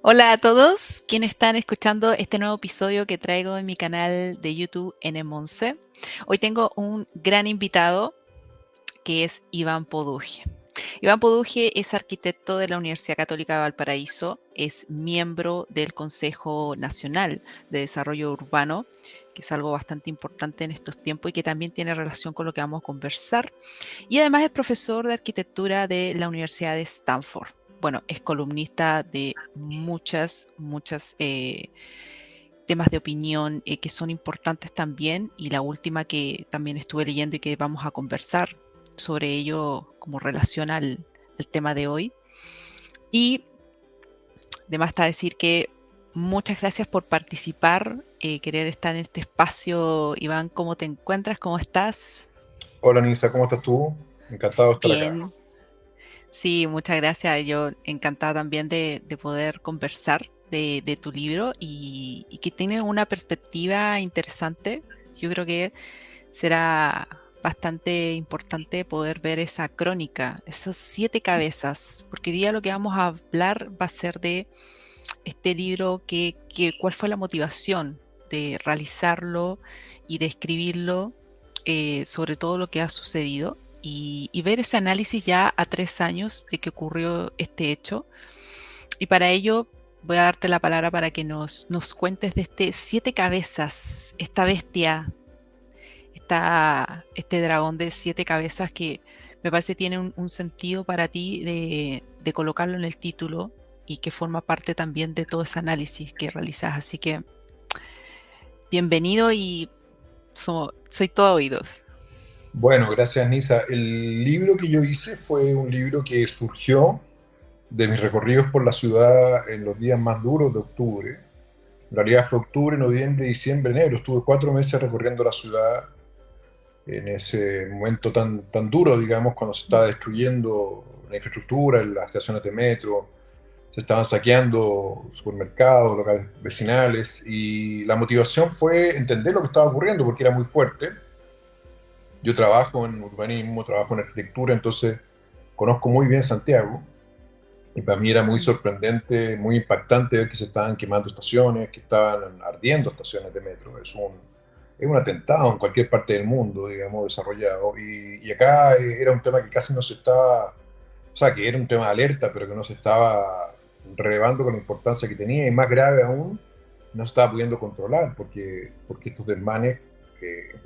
Hola a todos quienes están escuchando este nuevo episodio que traigo en mi canal de YouTube N Monse. Hoy tengo un gran invitado que es Iván Poduje. Iván Poduje es arquitecto de la Universidad Católica de Valparaíso, es miembro del Consejo Nacional de Desarrollo Urbano, que es algo bastante importante en estos tiempos y que también tiene relación con lo que vamos a conversar. Y además es profesor de arquitectura de la Universidad de Stanford. Bueno, es columnista de muchas temas de opinión que son importantes también. Y la última que también estuve leyendo y que vamos a conversar sobre ello como relación al tema de hoy. Y además está decir que muchas gracias por participar, querer estar en este espacio. Iván, ¿cómo te encuentras? ¿Cómo estás? Hola Nisa, ¿cómo estás tú? Encantado de estar acá. Bien. Sí, muchas gracias. Yo encantada también de poder conversar de tu libro y que tiene una perspectiva interesante. Yo creo que será bastante importante poder ver esa crónica, esas 7 cabezas, porque hoy día lo que vamos a hablar va a ser de este libro, cuál fue la motivación de realizarlo y de escribirlo, sobre todo lo que ha sucedido y ver ese análisis ya a 3 años de que ocurrió este hecho. Y para ello voy a darte la palabra para que nos cuentes de este 7 cabezas, esta bestia, este dragón de 7 cabezas que me parece tiene un sentido para ti de colocarlo en el título y que forma parte también de todo ese análisis que realizas. Así que bienvenido y soy todo oídos. Bueno, gracias Nisa. El libro que yo hice fue un libro que surgió de mis recorridos por la ciudad en los días más duros de octubre. En realidad fue octubre, noviembre, diciembre, enero. Estuve 4 meses recorriendo la ciudad en ese momento tan duro, digamos, cuando se estaba destruyendo la infraestructura, las estaciones de metro, se estaban saqueando supermercados, locales vecinales, y la motivación fue entender lo que estaba ocurriendo porque era muy fuerte. Yo trabajo en urbanismo, trabajo en arquitectura, entonces conozco muy bien Santiago y para mí era muy Mm. sorprendente, muy impactante ver que se estaban quemando estaciones, que estaban ardiendo estaciones de metro. Es un atentado en cualquier parte del mundo, digamos, desarrollado. Y acá era un tema que casi no se estaba, o sea, que era un tema de alerta, pero que no se estaba relevando con la importancia que tenía y más grave aún, no se estaba pudiendo controlar porque estos desmanes eh,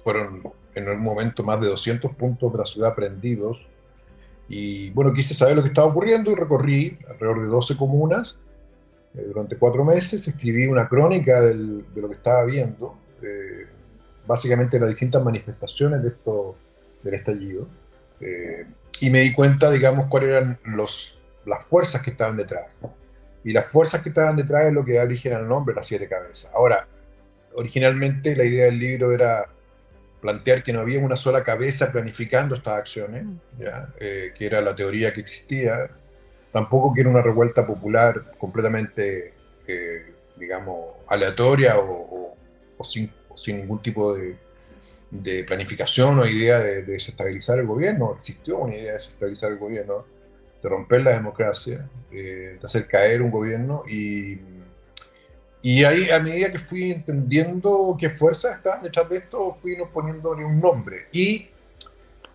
fueron en un momento más de 200 puntos de la ciudad prendidos. Y bueno, quise saber lo que estaba ocurriendo y recorrí alrededor de 12 comunas durante 4 meses. Escribí una crónica de lo que estaba viendo, básicamente las distintas manifestaciones del estallido. Eh, y me di cuenta, digamos, cuáles eran las fuerzas que estaban detrás. Y las fuerzas que estaban detrás es lo que da origen al nombre, las 7 cabezas. Ahora, originalmente la idea del libro era plantear que no había una sola cabeza planificando estas acciones, Mm. ¿ya? Que era la teoría que existía, tampoco que era una revuelta popular completamente, digamos, aleatoria o sin ningún tipo de planificación o idea de desestabilizar el gobierno. Existió una idea de desestabilizar el gobierno, de romper la democracia, de hacer caer un gobierno y ahí, a medida que fui entendiendo qué fuerzas estaban detrás de esto, fui poniéndole un nombre. Y,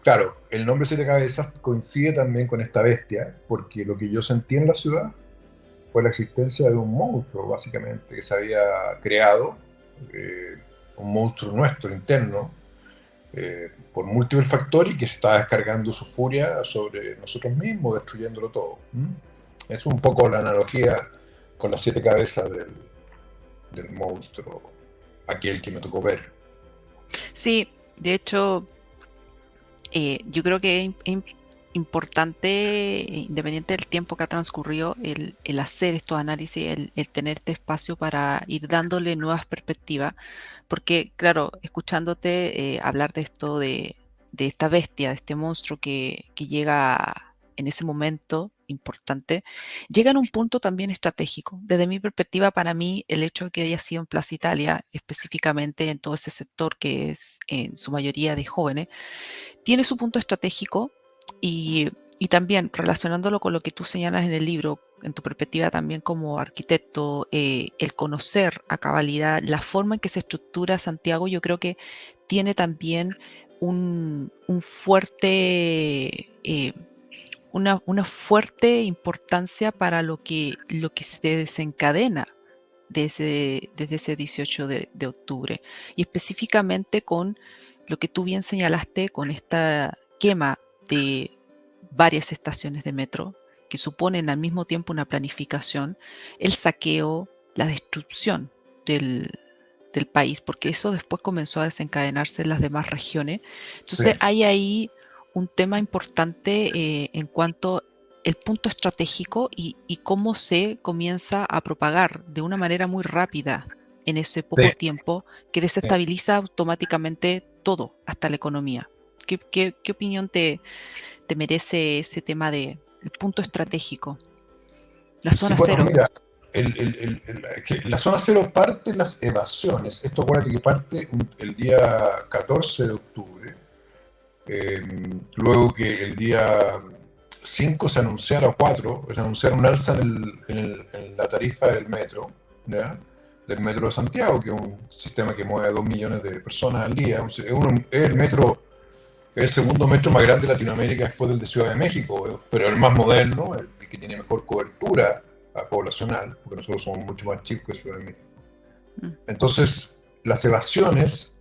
claro, el nombre Siete Cabezas coincide también con esta bestia, porque lo que yo sentí en la ciudad fue la existencia de un monstruo, básicamente, que se había creado, eh, un monstruo nuestro, interno, por múltiples factores y que se está descargando su furia sobre nosotros mismos, destruyéndolo todo. ¿Mm? Es un poco la analogía con las 7 cabezas del monstruo, aquel que me tocó ver. Sí, de hecho, yo creo que importante, independiente del tiempo que ha transcurrido, el hacer estos análisis, el tener este espacio para ir dándole nuevas perspectivas, porque claro, escuchándote hablar de esto, de esta bestia, de este monstruo que llega en ese momento importante, llega en un punto también estratégico. Desde mi perspectiva, para mí, el hecho de que haya sido en Plaza Italia, específicamente en todo ese sector que es en su mayoría de jóvenes, tiene su punto estratégico y, Y también relacionándolo con lo que tú señalas en el libro, en tu perspectiva también como arquitecto, el conocer a cabalidad la forma en que se estructura Santiago, yo creo que tiene también un fuerte, una fuerte importancia para lo que se desencadena desde ese 18 de octubre. Y específicamente con lo que tú bien señalaste, con esta quema de varias estaciones de metro que suponen al mismo tiempo una planificación, el saqueo, la destrucción del, del país, porque eso después comenzó a desencadenarse en las demás regiones. Sí, Entonces hay ahí un tema importante en cuanto el punto estratégico y cómo se comienza a propagar de una manera muy rápida en ese poco sí, tiempo que sí. desestabiliza automáticamente todo, hasta la economía. ¿Qué opinión te merece ese tema de el punto estratégico? La Sí, zona bueno, cero. mira, que la zona cero parte las evasiones. Esto acuérdate que parte el día 14 de octubre, eh, luego que el día 5 se anunciara, o 4 se anunciara un alza en la tarifa del metro, ¿ya? Del metro de Santiago, que es un sistema que mueve a 2 millones de personas al día. Es el metro, es el segundo metro más grande de Latinoamérica después del de Ciudad de México, pero el más moderno, el que tiene mejor cobertura poblacional, porque nosotros somos mucho más chicos que Ciudad de México. Mm. Entonces, las evasiones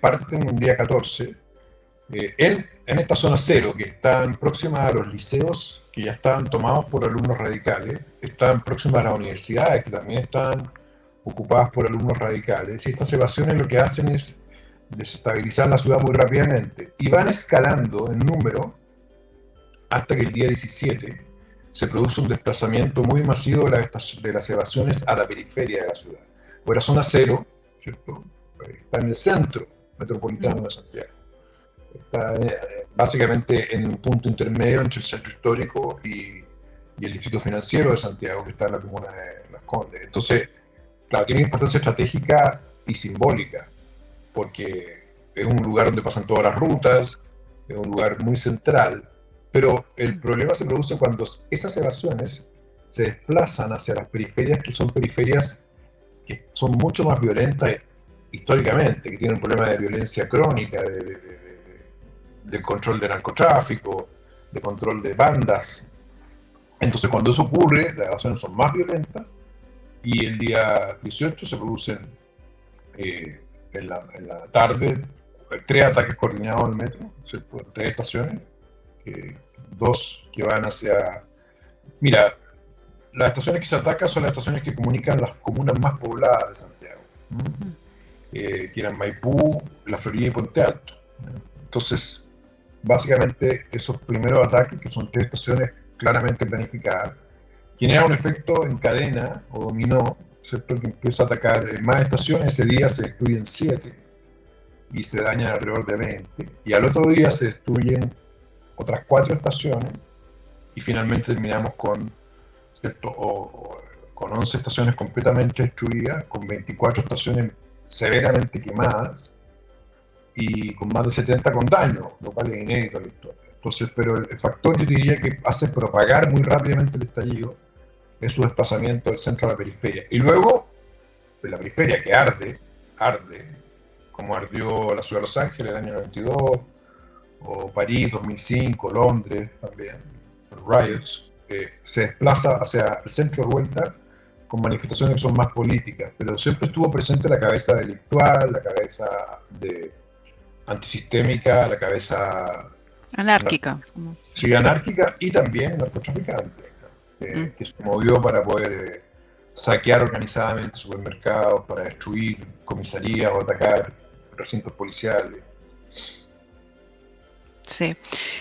parten un día 14 en esta zona cero, que están próximas a los liceos que ya estaban tomados por alumnos radicales, están próximas a las universidades que también están ocupadas por alumnos radicales, y estas evasiones lo que hacen es desestabilizar la ciudad muy rápidamente y van escalando en número hasta que el día 17 se produce un desplazamiento muy masivo de las evasiones a la periferia de la ciudad. Pues la zona cero, ¿cierto? Está en el centro metropolitano de Santiago. Está básicamente en un punto intermedio entre el centro histórico y el distrito financiero de Santiago, que está en la comuna de Las Condes. Entonces, claro, tiene importancia estratégica y simbólica, porque es un lugar donde pasan todas las rutas, es un lugar muy central, pero el problema se produce cuando esas evasiones se desplazan hacia las periferias, que son periferias que son mucho más violentas históricamente, que tienen un problema de violencia crónica, de control de narcotráfico, de control de bandas. Entonces, cuando eso ocurre, las evasiones son más violentas y el día 18 se producen en la tarde 3 ataques coordinados al metro, ¿cierto? 3 estaciones, dos que van hacia... Mira, las estaciones que se atacan son las estaciones que comunican las comunas más pobladas de Santiago, que eran Maipú, La Florida y Puente Alto. Entonces, básicamente esos primeros ataques, que son 3 estaciones claramente planificadas, genera un efecto en cadena o dominó, ¿cierto? Que empieza a atacar más estaciones. Ese día se destruyen 7 y se dañan alrededor de 20, y al otro día se destruyen otras 4 estaciones y finalmente terminamos con, ¿cierto? Con 11 estaciones completamente destruidas, con 24 estaciones severamente quemadas y con más de 70 con daño, lo cual es inédito en la historia. Entonces, pero el factor, yo diría, que hace propagar muy rápidamente el estallido es su desplazamiento del centro a la periferia. Y luego, de la periferia que arde, como ardió la ciudad de Los Ángeles en el año 92, o París 2005, Londres también, los riots, se desplaza hacia el centro de vuelta con manifestaciones que son más políticas, pero siempre estuvo presente la cabeza delictual, la cabeza antisistémica, la cabeza Anárquica. sí, anárquica y también narcotraficante, que se movió para poder saquear organizadamente supermercados, para destruir comisarías o atacar recintos policiales. Sí.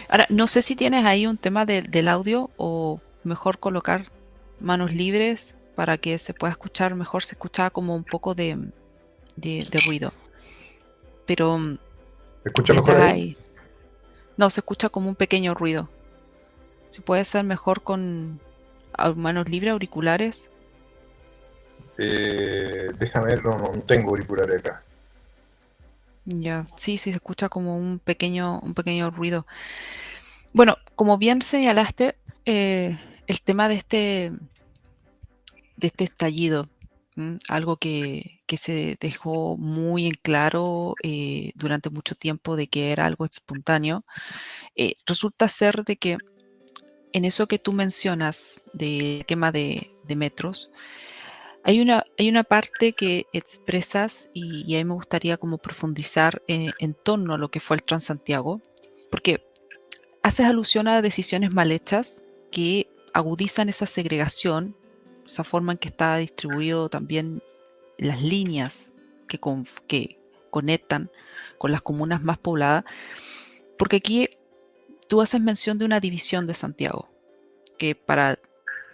Ahora, no sé si tienes ahí un tema del audio o mejor colocar manos libres para que se pueda escuchar mejor. Se escuchaba como un poco de ruido. Pero ¿Me escucha mejor mientras ahí? hay... No, se escucha como un pequeño ruido. Si puede ser mejor con manos libres, auriculares. Déjame ver, no tengo auriculares acá. Ya, sí, sí, se escucha como un pequeño ruido. Bueno, como bien señalaste, el tema de este estallido, algo que se dejó muy en claro durante mucho tiempo de que era algo espontáneo, resulta ser de que en eso que tú mencionas de quema de metros, hay una parte que expresas y a mí me gustaría como profundizar en torno a lo que fue el Transantiago, porque haces alusión a decisiones mal hechas que agudizan esa segregación, esa forma en que está distribuido también las líneas que conectan con las comunas más pobladas, porque aquí tú haces mención de una división de Santiago, que para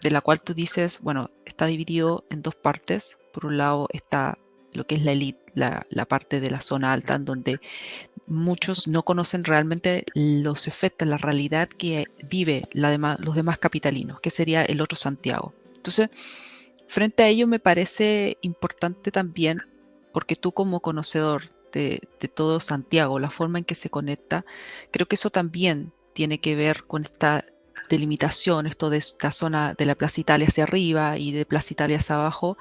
de la cual tú dices, bueno, está dividido en dos partes. Por un lado está lo que es la elite, la parte de la zona alta, en donde muchos no conocen realmente los efectos, la realidad que vive los demás capitalinos, que sería el otro Santiago. Entonces, frente a ello me parece importante también, porque tú como conocedor de todo Santiago, la forma en que se conecta, creo que eso también tiene que ver con esta delimitación, esto de esta zona de la Plaza Italia hacia arriba y de Plaza Italia hacia abajo,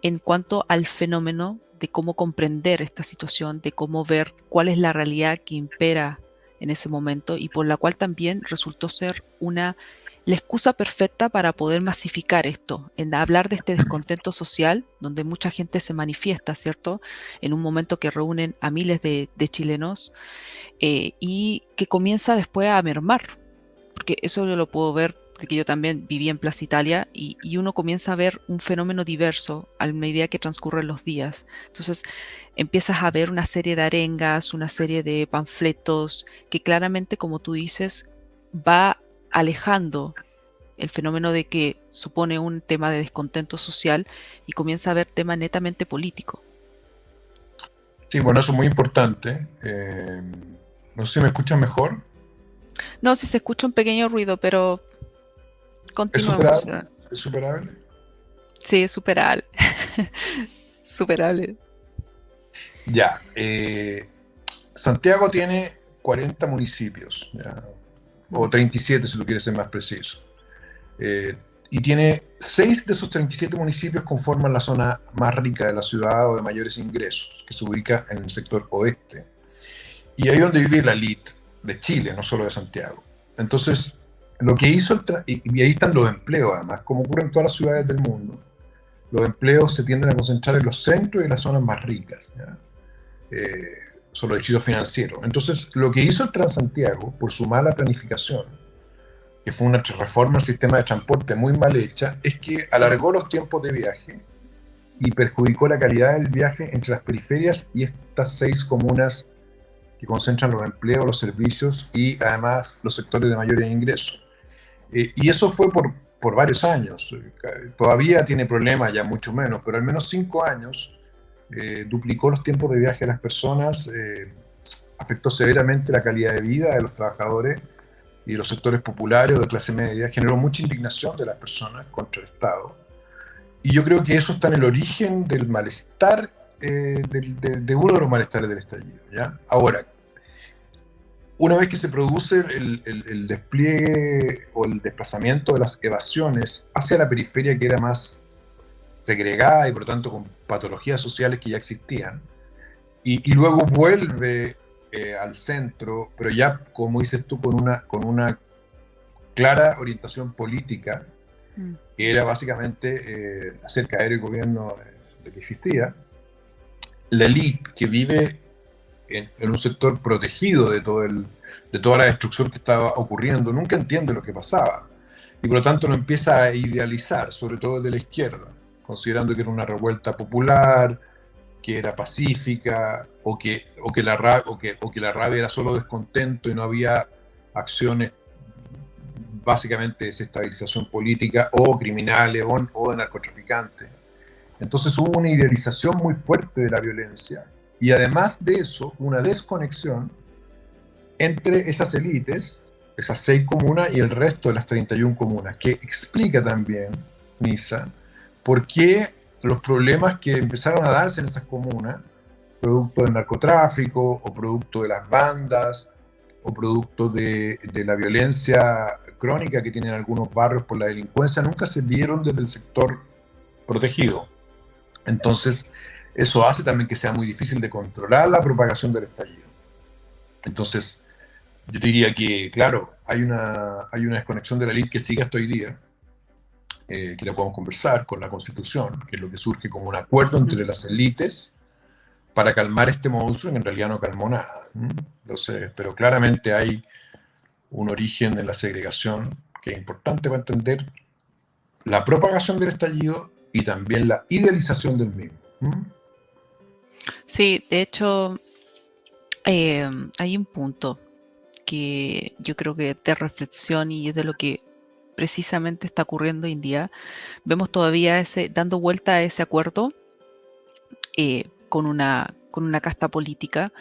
en cuanto al fenómeno de cómo comprender esta situación, de cómo ver cuál es la realidad que impera en ese momento y por la cual también resultó ser la excusa perfecta para poder masificar esto, en hablar de este descontento social, donde mucha gente se manifiesta, ¿cierto? En un momento que reúnen a miles de chilenos y que comienza después a mermar, porque eso yo lo puedo ver, de que yo también viví en Plaza Italia y uno comienza a ver un fenómeno diverso a medida que transcurren los días. Entonces empiezas a ver una serie de arengas, una serie de panfletos que claramente, como tú dices, va alejando el fenómeno de que supone un tema de descontento social y comienza a ver tema netamente político. Sí, bueno, eso es muy importante. No sé si me escuchas mejor. No, si se escucha un pequeño ruido, pero ¿Es continuemos. superable? ¿Es superable? Sí, es superable. Superable. Ya. Santiago tiene 40 municipios, ¿ya? O Mm, 37 si tú quieres ser más preciso. Eh, y tiene 6 de esos 37 municipios conforman la zona más rica de la ciudad o de mayores ingresos, que se ubica en el sector oeste. Y ahí es donde vive la elite de Chile, no solo de Santiago. Entonces, lo que hizo y ahí están los empleos, además, como ocurre en todas las ciudades del mundo, los empleos se tienden a concentrar en los centros y en las zonas más ricas, ¿ya? Son los distritos financieros. Entonces, lo que hizo el Transantiago, por su mala planificación, que fue una reforma al sistema de transporte muy mal hecha, es que alargó los tiempos de viaje y perjudicó la calidad del viaje entre las periferias y estas 6 comunas que concentran los empleos, los servicios y además los sectores de mayores ingresos. Y eso fue por varios años. Todavía tiene problemas, ya mucho menos, pero al menos 5 años duplicó los tiempos de viaje de las personas, afectó severamente la calidad de vida de los trabajadores y de los sectores populares o de clase media, generó mucha indignación de las personas contra el Estado. Y yo creo que eso está en el origen del malestar, de uno de los malestares del estallido, ¿ya? Ahora, una vez que se produce el despliegue o el desplazamiento de las evasiones hacia la periferia, que era más segregada y por lo tanto con patologías sociales que ya existían, y luego vuelve al centro, pero ya, como dices tú, con una clara orientación política, mm, que era básicamente hacer caer el gobierno de que existía, la élite que vive en un sector protegido de toda la destrucción que estaba ocurriendo, nunca entiende lo que pasaba. Y por lo tanto lo empieza a idealizar, sobre todo de la izquierda, considerando que era una revuelta popular, que era pacífica, o que la rabia era solo descontento y no había acciones básicamente de desestabilización política o criminales o de narcotraficantes. Entonces hubo una idealización muy fuerte de la violencia y además de eso, una desconexión entre esas élites, esas 6 comunas y el resto de las 31 comunas, que explica también, Misa, por qué los problemas que empezaron a darse en esas comunas, producto del narcotráfico o producto de las bandas o producto de la violencia crónica que tienen algunos barrios por la delincuencia, nunca se vieron desde el sector protegido. Entonces, eso hace también que sea muy difícil de controlar la propagación del estallido. Entonces, yo diría que, claro, hay una desconexión de la ley que sigue hasta hoy día, que la podemos conversar con la Constitución, que es lo que surge como un acuerdo entre las élites para calmar este monstruo, que en realidad no calmó nada. Entonces, pero claramente hay un origen en la segregación que es importante para entender la propagación del estallido y también la idealización del mismo. Sí, de hecho, hay un punto que yo creo que de reflexión y es de lo que precisamente está ocurriendo hoy en día. Vemos todavía dando vuelta a ese acuerdo con una casta política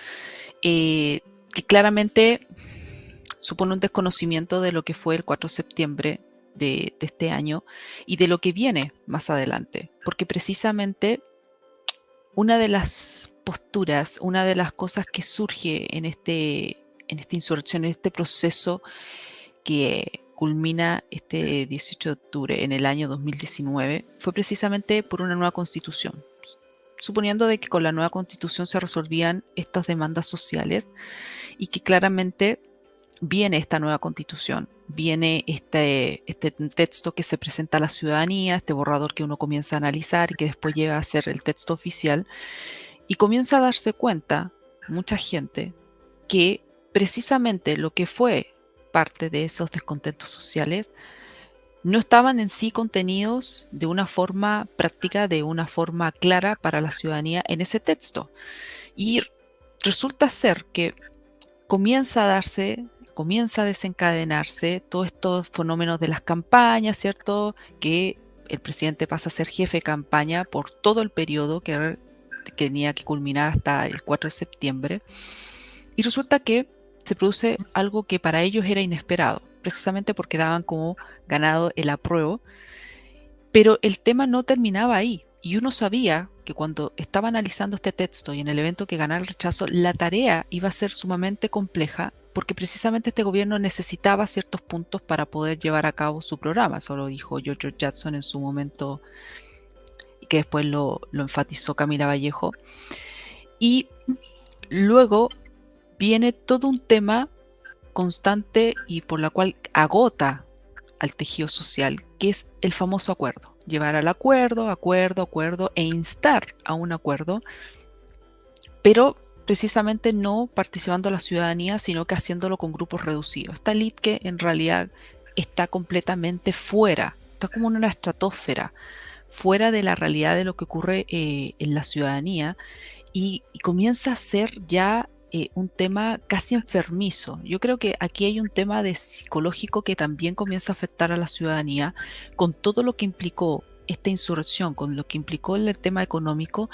que claramente supone un desconocimiento de lo que fue el 4 de septiembre de este año y de lo que viene más adelante. Porque precisamente una de las posturas, una de las cosas que surge en esta insurrección, en este proceso que culmina este 18 de octubre en el año 2019, fue precisamente por una nueva constitución. Suponiendo de que con la nueva constitución se resolvían estas demandas sociales y que claramente viene esta nueva constitución, viene este texto que se presenta a la ciudadanía, este borrador que uno comienza a analizar y que después llega a ser el texto oficial, y comienza a darse cuenta mucha gente que precisamente lo que fue parte de esos descontentos sociales no estaban en sí contenidos de una forma práctica, de una forma clara para la ciudadanía en ese texto. Y resulta ser que comienza a desencadenarse todos estos fenómenos de las campañas, ¿cierto? Que el presidente pasa a ser jefe de campaña por todo el periodo que tenía que culminar hasta el 4 de septiembre. Y resulta que se produce algo que para ellos era inesperado, precisamente porque daban como ganado el apruebo, pero el tema no terminaba ahí. Y uno sabía que cuando estaba analizando este texto y en el evento que ganara el rechazo, la tarea iba a ser sumamente compleja porque precisamente este gobierno necesitaba ciertos puntos para poder llevar a cabo su programa. Eso lo dijo George Jackson en su momento y que después lo enfatizó Camila Vallejo. Y luego viene todo un tema constante y por la cual agota al tejido social, que es el famoso acuerdo. Llevar al acuerdo e instar a un acuerdo, pero precisamente no participando la ciudadanía, sino que haciéndolo con grupos reducidos. Esta élite que en realidad está completamente fuera, está como en una estratosfera, fuera de la realidad de lo que ocurre en la ciudadanía y comienza a ser ya un tema casi enfermizo. Yo creo que aquí hay un tema de psicológico que también comienza a afectar a la ciudadanía con todo lo que implicó esta insurrección, con lo que implicó el tema económico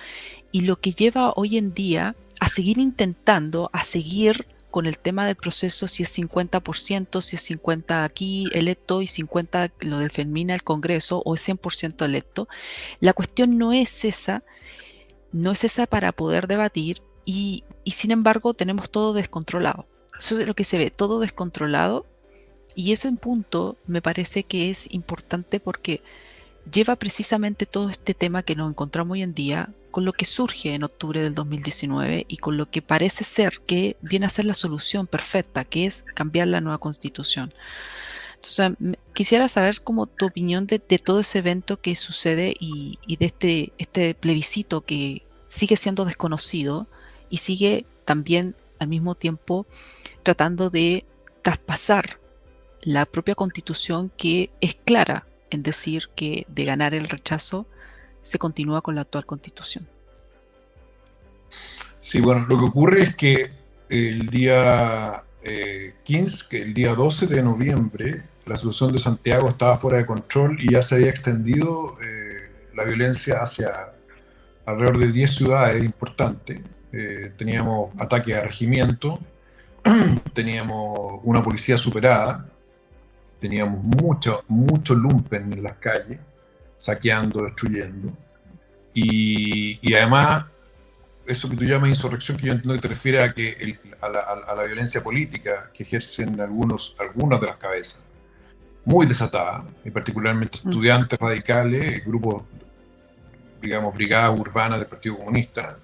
y lo que lleva hoy en día a seguir intentando, a seguir con el tema del proceso, si es 50%, si es 50 aquí electo y 50 lo determina el Congreso o es 100% electo. La cuestión no es esa para poder debatir y sin embargo tenemos todo descontrolado. Eso es lo que se ve, todo descontrolado y ese punto me parece que es importante porque lleva precisamente todo este tema que nos encontramos hoy en día con lo que surge en octubre del 2019 y con lo que parece ser que viene a ser la solución perfecta, que es cambiar la nueva constitución. Entonces, quisiera saber como tu opinión de todo ese evento que sucede y de este plebiscito que sigue siendo desconocido y sigue también al mismo tiempo tratando de traspasar la propia constitución que es clara en decir que de ganar el rechazo se continúa con la actual constitución. Sí, bueno, lo que ocurre es que el día 15, que el día 12 de noviembre, la situación de Santiago estaba fuera de control y ya se había extendido la violencia hacia alrededor de 10 ciudades importantes. Teníamos ataques a regimiento, teníamos una policía superada, teníamos mucho lumpen en las calles, saqueando, destruyendo. Y además eso que tú llamas insurrección, que yo entiendo que te refiere a, que a la violencia política que ejercen algunas de las cabezas, muy desatadas, y particularmente Mm. estudiantes radicales, grupos, digamos, brigadas urbanas del Partido Comunista,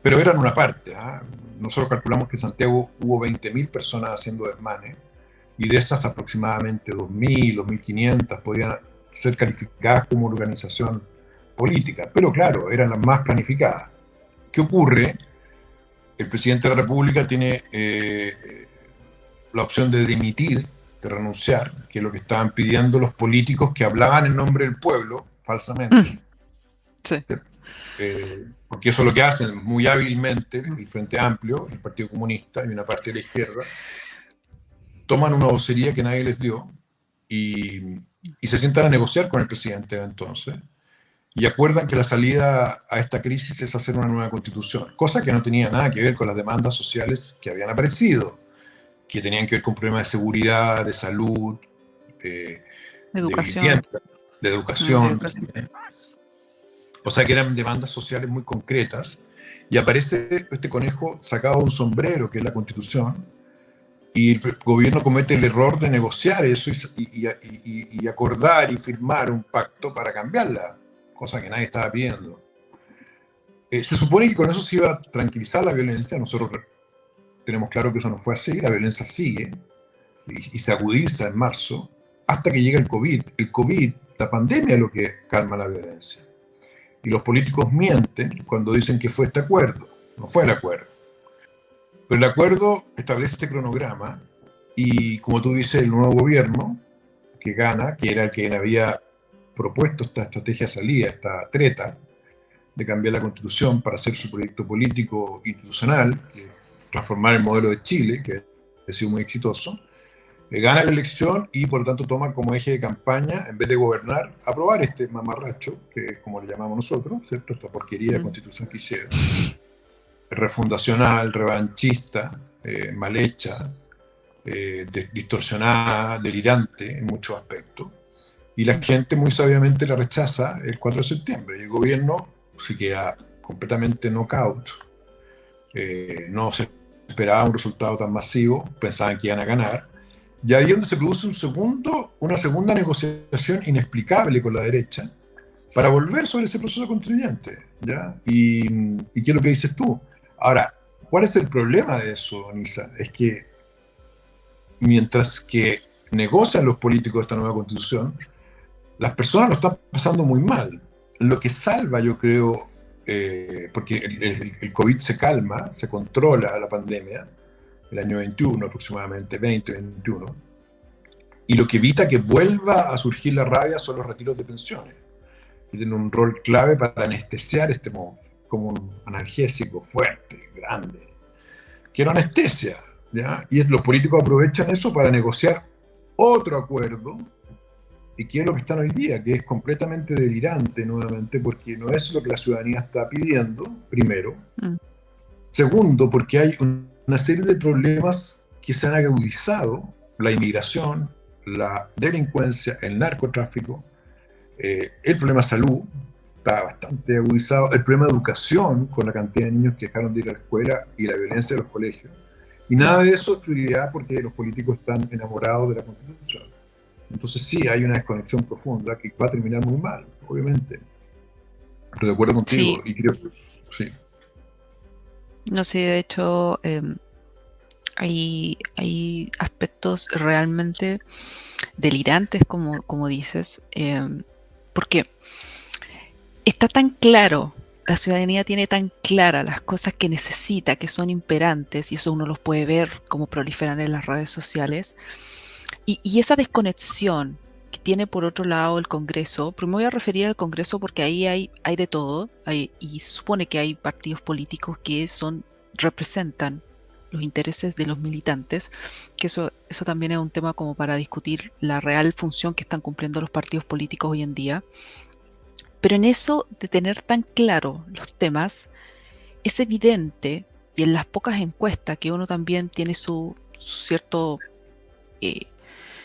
pero eran una parte. ¿Ah? Nosotros calculamos que en Santiago hubo 20.000 personas haciendo desmanes, y de esas aproximadamente 2.000 o 1.500 podían ser calificadas como organización política, pero claro, eran las más planificadas. ¿Qué ocurre? El presidente de la República tiene la opción de dimitir, de renunciar, que es lo que estaban pidiendo los políticos que hablaban en nombre del pueblo, falsamente, Sí. porque eso es lo que hacen muy hábilmente el Frente Amplio, el Partido Comunista y una parte de la izquierda, toman una vocería que nadie les dio y se sientan a negociar con el presidente de entonces y acuerdan que la salida a esta crisis es hacer una nueva constitución, cosa que no tenía nada que ver con las demandas sociales que habían aparecido, que tenían que ver con problemas de seguridad, de salud, de Educación. vivienda, de De educación. educación. O sea que eran demandas sociales muy concretas, y aparece este conejo sacado de un sombrero, que es la Constitución, y el gobierno comete el error de negociar eso y acordar y firmar un pacto para cambiarla, cosa que nadie estaba pidiendo. Se supone que con eso se iba a tranquilizar la violencia. Nosotros tenemos claro que eso no fue así. La violencia sigue y se agudiza en marzo hasta que llega el COVID. El COVID, la pandemia, es lo que calma la violencia. Y los políticos mienten cuando dicen que fue este acuerdo. No fue el acuerdo. Pero el acuerdo establece este cronograma y, como tú dices, el nuevo gobierno que gana, que era el que había propuesto esta estrategia de salida, esta treta de cambiar la Constitución para hacer su proyecto político institucional, transformar el modelo de Chile, que ha sido muy exitoso, gana la elección y por lo tanto toma como eje de campaña, en vez de gobernar, aprobar este mamarracho, que es como le llamamos nosotros, ¿cierto? Esta porquería de Constitución que hicieron, refundacional, revanchista, mal hecha, distorsionada, delirante en muchos aspectos. Y la gente muy sabiamente la rechaza el 4 de septiembre. Y el gobierno se queda completamente knockout. No se esperaba un resultado tan masivo, pensaban que iban a ganar. Y ahí es donde se produce una segunda negociación inexplicable con la derecha para volver sobre ese proceso constituyente. ¿Ya? ¿Y qué es lo que dices tú? Ahora, ¿cuál es el problema de eso, Nisa? Es que mientras que negocian los políticos esta nueva constitución, las personas lo están pasando muy mal. Lo que salva, yo creo, porque el COVID se calma, se controla la pandemia, el año 21 aproximadamente, 2021, y lo que evita que vuelva a surgir la rabia son los retiros de pensiones, que tienen un rol clave para anestesiar este monstruo, como un analgésico fuerte, grande, que no anestesia, ¿ya? Y los políticos aprovechan eso para negociar otro acuerdo, y que es lo que están hoy día, que es completamente delirante nuevamente, porque no es lo que la ciudadanía está pidiendo, primero. Segundo, porque hay una serie de problemas que se han agudizado, la inmigración, la delincuencia, el narcotráfico, el problema de salud está bastante agudizado, el problema de educación, con la cantidad de niños que dejaron de ir a la escuela y la violencia de los colegios. Y nada de eso es prioridad porque los políticos están enamorados de la Constitución. Entonces sí, hay una desconexión profunda que va a terminar muy mal, obviamente. Pero de acuerdo contigo, Sí. y creo que sí. No sé, de hecho, hay aspectos realmente delirantes, como dices, porque está tan claro, la ciudadanía tiene tan clara las cosas que necesita, que son imperantes, y eso uno los puede ver como proliferan en las redes sociales, y esa desconexión que tiene por otro lado el Congreso, pero me voy a referir al Congreso porque ahí hay de todo, y supone que hay partidos políticos que representan los intereses de los militantes, que eso también es un tema como para discutir la real función que están cumpliendo los partidos políticos hoy en día. Pero en eso de tener tan claro los temas, es evidente, y en las pocas encuestas que uno también tiene su cierto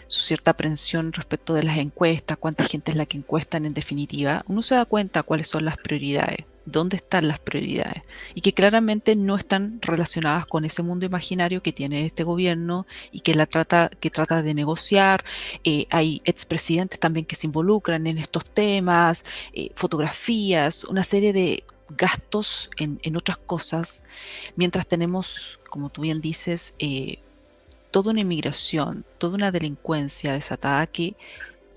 su cierta aprensión respecto de las encuestas, cuánta gente es la que encuestan en definitiva, uno se da cuenta cuáles son las prioridades, dónde están las prioridades, y que claramente no están relacionadas con ese mundo imaginario que tiene este gobierno y que trata de negociar. Hay expresidentes también que se involucran en estos temas, fotografías, una serie de gastos en otras cosas, mientras tenemos, como tú bien dices, toda una inmigración, toda una delincuencia desatada que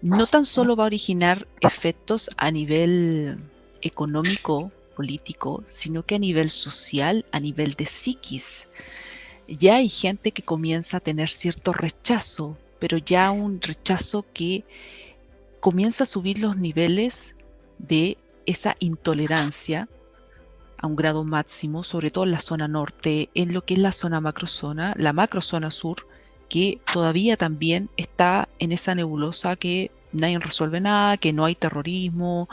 no tan solo va a originar efectos a nivel económico, político, sino que a nivel social, a nivel de psiquis. Ya hay gente que comienza a tener cierto rechazo, pero ya un rechazo que comienza a subir los niveles de esa intolerancia a un grado máximo, sobre todo en la zona norte, en lo que es la zona macrozona, la macrozona sur, que todavía también está en esa nebulosa que nadie resuelve nada, que no hay terrorismo,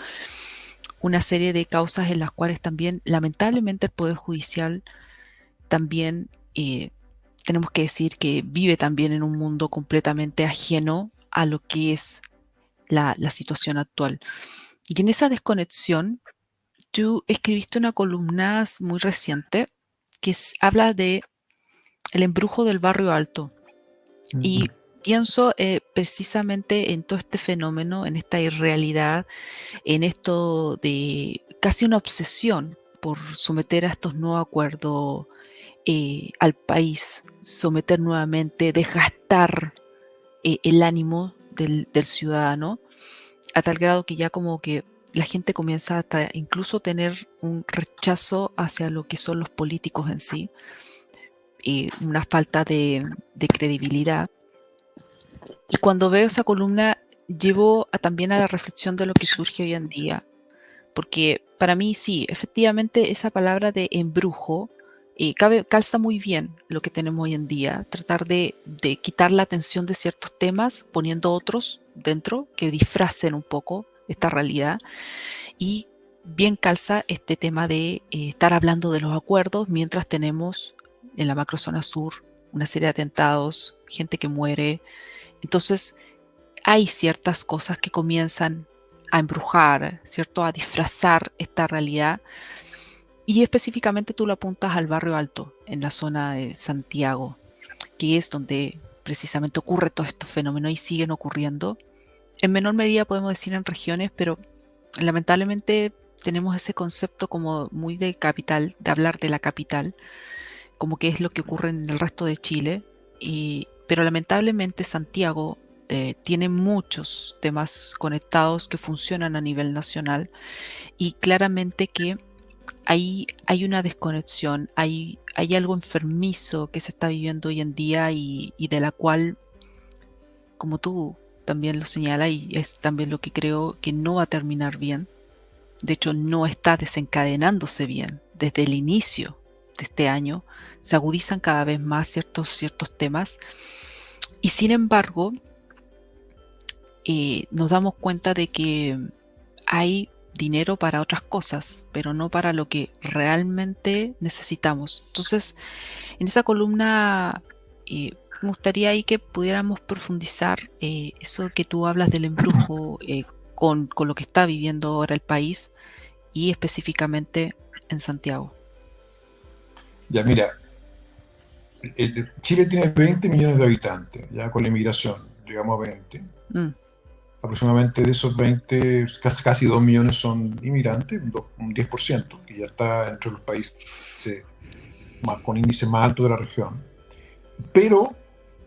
una serie de causas en las cuales también, lamentablemente, el Poder Judicial también, tenemos que decir que vive también en un mundo completamente ajeno a lo que es la situación actual. Y en esa desconexión, tú escribiste una columna muy reciente que habla de el embrujo del barrio alto. Y pienso precisamente en todo este fenómeno, en esta irrealidad, en esto de casi una obsesión por someter a estos nuevos acuerdos al país, someter nuevamente, desgastar el ánimo del ciudadano, a tal grado que ya como que la gente comienza hasta incluso a tener un rechazo hacia lo que son los políticos en sí, una falta de credibilidad. Y cuando veo esa columna, llevo también a la reflexión de lo que surge hoy en día, porque para mí sí, efectivamente esa palabra de embrujo calza muy bien lo que tenemos hoy en día, tratar de quitar la atención de ciertos temas poniendo otros dentro que disfracen un poco esta realidad, y bien calza este tema de estar hablando de los acuerdos mientras tenemos en la macrozona sur una serie de atentados, gente que muere. Entonces hay ciertas cosas que comienzan a embrujar, ¿cierto? A disfrazar esta realidad. Y específicamente tú lo apuntas al barrio alto, en la zona de Santiago, que es donde precisamente ocurre todo estos fenómenos y siguen ocurriendo. En menor medida podemos decir en regiones, pero lamentablemente tenemos ese concepto como muy de capital, de hablar de la capital, como que es lo que ocurre en el resto de Chile. Pero lamentablemente Santiago tiene muchos temas conectados que funcionan a nivel nacional, y claramente que hay una desconexión, hay algo enfermizo que se está viviendo hoy en día y de la cual, como tú también lo señalas, y es también lo que creo, que no va a terminar bien. De hecho, no está desencadenándose bien. Desde el inicio de este año se agudizan cada vez más ciertos temas, y sin embargo nos damos cuenta de que hay dinero para otras cosas, pero no para lo que realmente necesitamos. Entonces, en esa columna me gustaría ahí que pudiéramos profundizar eso que tú hablas del embrujo con lo que está viviendo ahora el país, y específicamente en Santiago. Ya, mira, Chile tiene 20 millones de habitantes, ya con la inmigración, digamos 20. Aproximadamente de esos 20, casi 2 millones son inmigrantes, un 10%, que ya está entre los países con índices más altos de la región. Pero,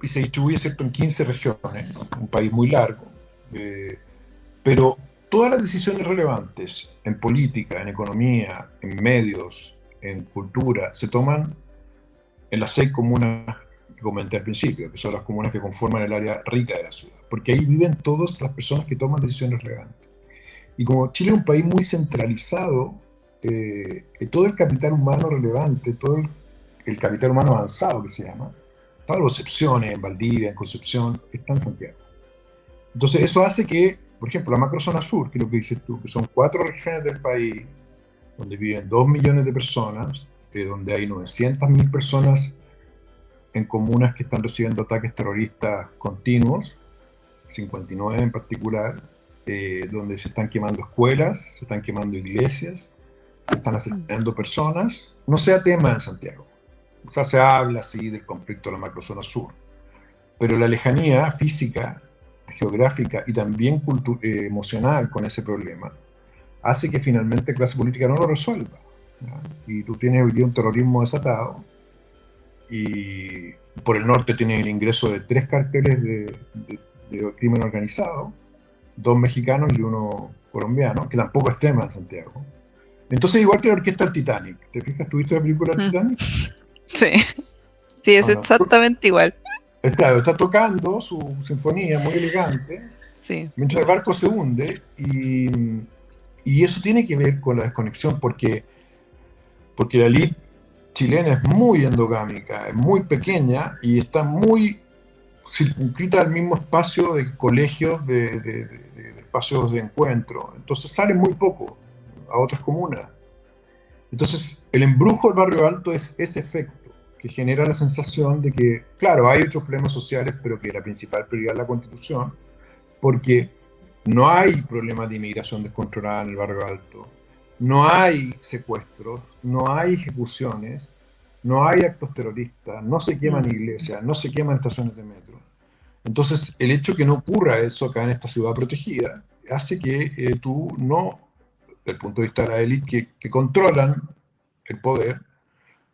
y se distribuye, ¿cierto?, en 15 regiones, un país muy largo, pero todas las decisiones relevantes en política, en economía, en medios, en cultura, se toman en las 6 comunas que comenté al principio, que son las comunas que conforman el área rica de la ciudad, porque ahí viven todas las personas que toman decisiones relevantes. Y como Chile es un país muy centralizado, todo el capital humano relevante, todo el capital humano avanzado que se llama, salvo excepciones en Valdivia, en Concepción, está en Santiago. Entonces eso hace que, por ejemplo, la macrozona sur, que es lo que dices tú, que son 4 regiones del país, donde viven 2 millones de personas, donde hay 900.000 personas en comunas que están recibiendo ataques terroristas continuos, 59 en particular, donde se están quemando escuelas, se están quemando iglesias, se están asesinando personas, no sea tema en Santiago. O sea, se habla así del conflicto de la macrozona sur, pero la lejanía física, geográfica y también emocional con ese problema hace que finalmente la clase política no lo resuelva, ¿ya? Y tú tienes hoy día un terrorismo desatado, y por el norte tienes el ingreso de 3 carteles de crimen organizado, 2 mexicanos y 1 colombiano, que tampoco es tema en Santiago. Entonces, igual que la orquesta del Titanic. ¿Te fijas? ¿Tuviste la película Titanic? Sí, sí, es Bueno, exactamente igual. está tocando su sinfonía muy elegante Sí. mientras el barco se hunde, y eso tiene que ver con la desconexión, porque la elite chilena es muy endogámica, es muy pequeña y está muy circunscrita al mismo espacio de colegios, de espacios de encuentro. Entonces sale muy poco a otras comunas. Entonces el embrujo del barrio alto es ese efecto que genera la sensación de que, claro, hay otros problemas sociales, pero que la principal prioridad es la Constitución, porque no hay problemas de inmigración descontrolada en el barrio alto, no hay secuestros, no hay ejecuciones, no hay actos terroristas, no se queman iglesias, no se queman estaciones de metro. Entonces, el hecho que no ocurra eso acá en esta ciudad protegida hace que tú no, desde el punto de vista de la élite que controlan el poder,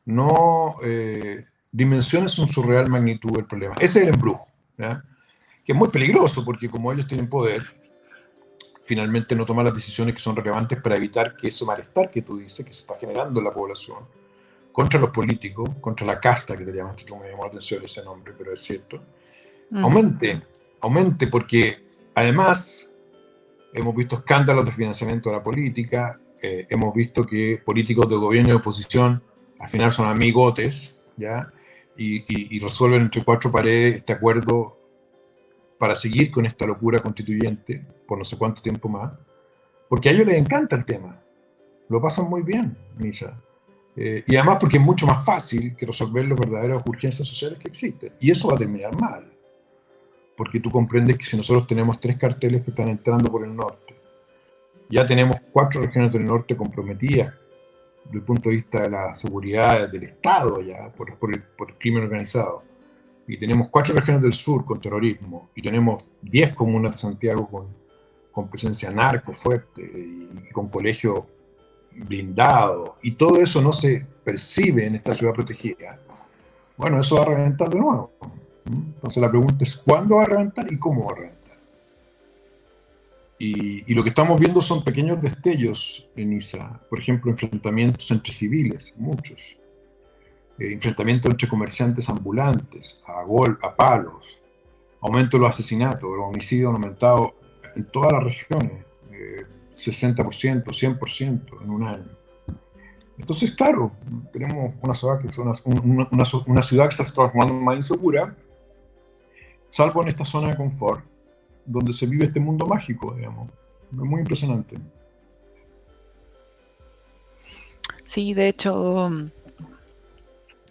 no dimensiones en su real magnitud el problema. Ese es el embrujo, ¿ya? Que es muy peligroso, porque como ellos tienen poder, finalmente no toman las decisiones que son relevantes para evitar que ese malestar que tú dices, que se está generando en la población, contra los políticos, contra la casta, que te llamaste tú, me llamó la atención ese nombre, pero es cierto, aumente, porque además hemos visto escándalos de financiamiento de la política, hemos visto que políticos de gobierno y de oposición al final son amigotes, ¿ya? Y resuelven entre 4 paredes este acuerdo para seguir con esta locura constituyente por no sé cuánto tiempo más, porque a ellos les encanta el tema, lo pasan muy bien, Misa. Y además porque es mucho más fácil que resolver las verdaderas urgencias sociales que existen. Y eso va a terminar mal, porque tú comprendes que si nosotros tenemos 3 carteles que están entrando por el norte, ya tenemos 4 regiones del norte comprometidas desde el punto de vista de la seguridad del Estado, ya por el crimen organizado, y tenemos 4 regiones del sur con terrorismo, y tenemos 10 comunas de Santiago con presencia narco fuerte, y con colegios blindados, y todo eso no se percibe en esta ciudad protegida. Bueno, eso va a reventar de nuevo. Entonces la pregunta es ¿cuándo va a reventar y cómo va a reventar? Y lo que estamos viendo son pequeños destellos en ISA. Por ejemplo, enfrentamientos entre civiles, muchos. Enfrentamientos entre comerciantes ambulantes, a palos. Aumento de los asesinatos, los homicidios han aumentado en todas las regiones. 60%, 100% en un año. Entonces, claro, tenemos una ciudad que, una ciudad que está transformando más insegura, salvo en esta zona de confort, donde se vive este mundo mágico, digamos. Es muy impresionante. Sí, de hecho, en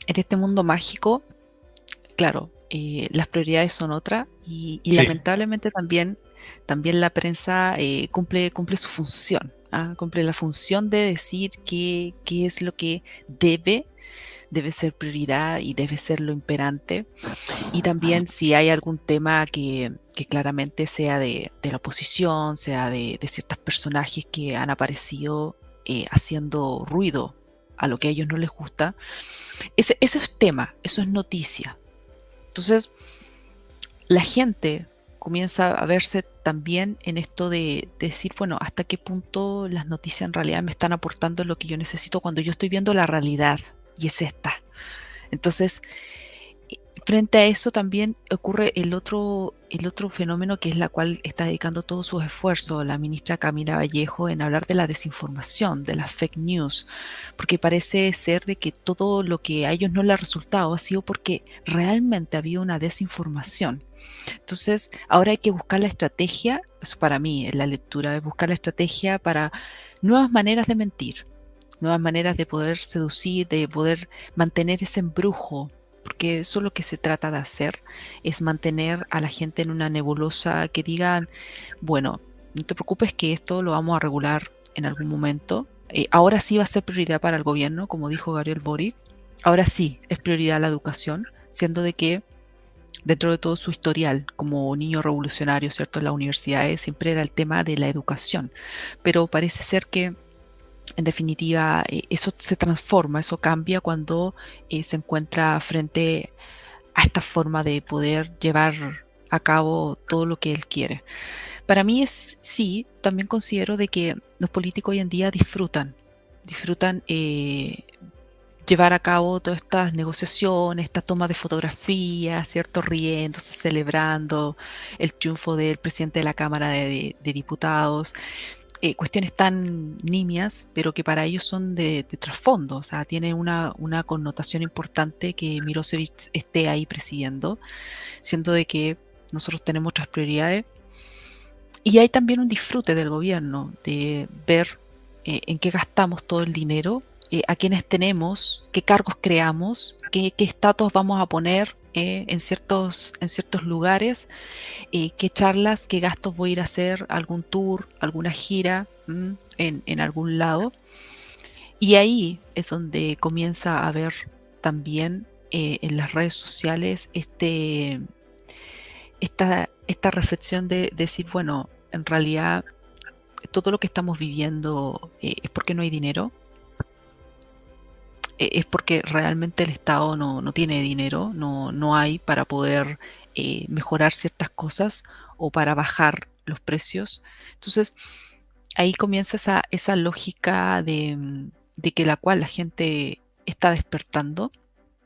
este mundo mágico, claro, las prioridades son otras y Sí, lamentablemente también la prensa cumple su función, cumple la función de decir qué es lo que debe ser prioridad y debe ser lo imperante. Y también si hay algún tema que claramente sea de la oposición, sea de ciertos personajes que han aparecido haciendo ruido a lo que a ellos no les gusta, ese es tema, eso es noticia. Entonces, la gente comienza a verse también en esto de decir, bueno, hasta qué punto las noticias en realidad me están aportando lo que yo necesito cuando yo estoy viendo la realidad, y es esta. Entonces, frente a eso también ocurre el otro fenómeno, que es la cual está dedicando todos sus esfuerzos la ministra Camila Vallejo en hablar de la desinformación, de las fake news, porque parece ser de que todo lo que a ellos no les ha resultado ha sido porque realmente había una desinformación. Entonces, ahora hay que buscar la estrategia, eso para mí es la lectura, es buscar la estrategia para nuevas maneras de mentir, nuevas maneras de poder seducir, de poder mantener ese embrujo porque eso es lo que se trata de hacer, es mantener a la gente en una nebulosa que digan, bueno, no te preocupes que esto lo vamos a regular en algún momento. Ahora sí va a ser prioridad para el gobierno, como dijo Gabriel Boric. Ahora sí es prioridad la educación, siendo de que dentro de todo su historial como niño revolucionario, ¿cierto? En las universidades siempre era el tema de la educación, pero parece ser que en definitiva eso se transforma, eso cambia cuando se encuentra frente a esta forma de poder llevar a cabo todo lo que él quiere. Para mí es sí, también considero de que los políticos hoy en día disfrutan llevar a cabo todas estas negociaciones, estas tomas de fotografías, ¿cierto? Riéndose, celebrando el triunfo del presidente de la Cámara de Diputados. Cuestiones tan nimias, pero que para ellos son de trasfondo, o sea, tienen una connotación importante que Milosevic esté ahí presidiendo, siendo de que nosotros tenemos otras prioridades. Y hay también un disfrute del gobierno de ver en qué gastamos todo el dinero, a quiénes tenemos, qué cargos creamos, qué estatuas vamos a poner en ciertos lugares, qué charlas, qué gastos voy a ir a hacer, algún tour, alguna gira en algún lado. Y ahí es donde comienza a haber también en las redes sociales esta reflexión de decir, bueno, en realidad todo lo que estamos viviendo es porque no hay dinero, es porque realmente el Estado no tiene dinero, no hay para poder mejorar ciertas cosas o para bajar los precios. Entonces, ahí comienza esa lógica de que la cual la gente está despertando.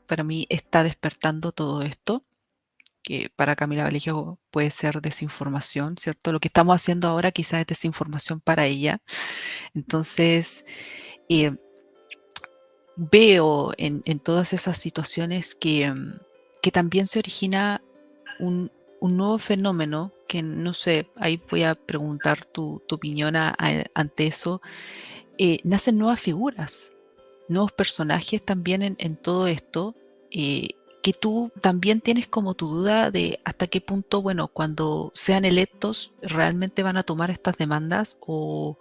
Para mí está despertando todo esto, que para Camila Vallejo puede ser desinformación, ¿cierto? Lo que estamos haciendo ahora quizás es desinformación para ella. Entonces, eh, veo en todas esas situaciones que también se origina un nuevo fenómeno que no sé, ahí voy a preguntar tu opinión ante eso. Nacen nuevas figuras, nuevos personajes también en todo esto, eh, que tú también tienes como tu duda de hasta qué punto, bueno, cuando sean electos, realmente van a tomar estas demandas o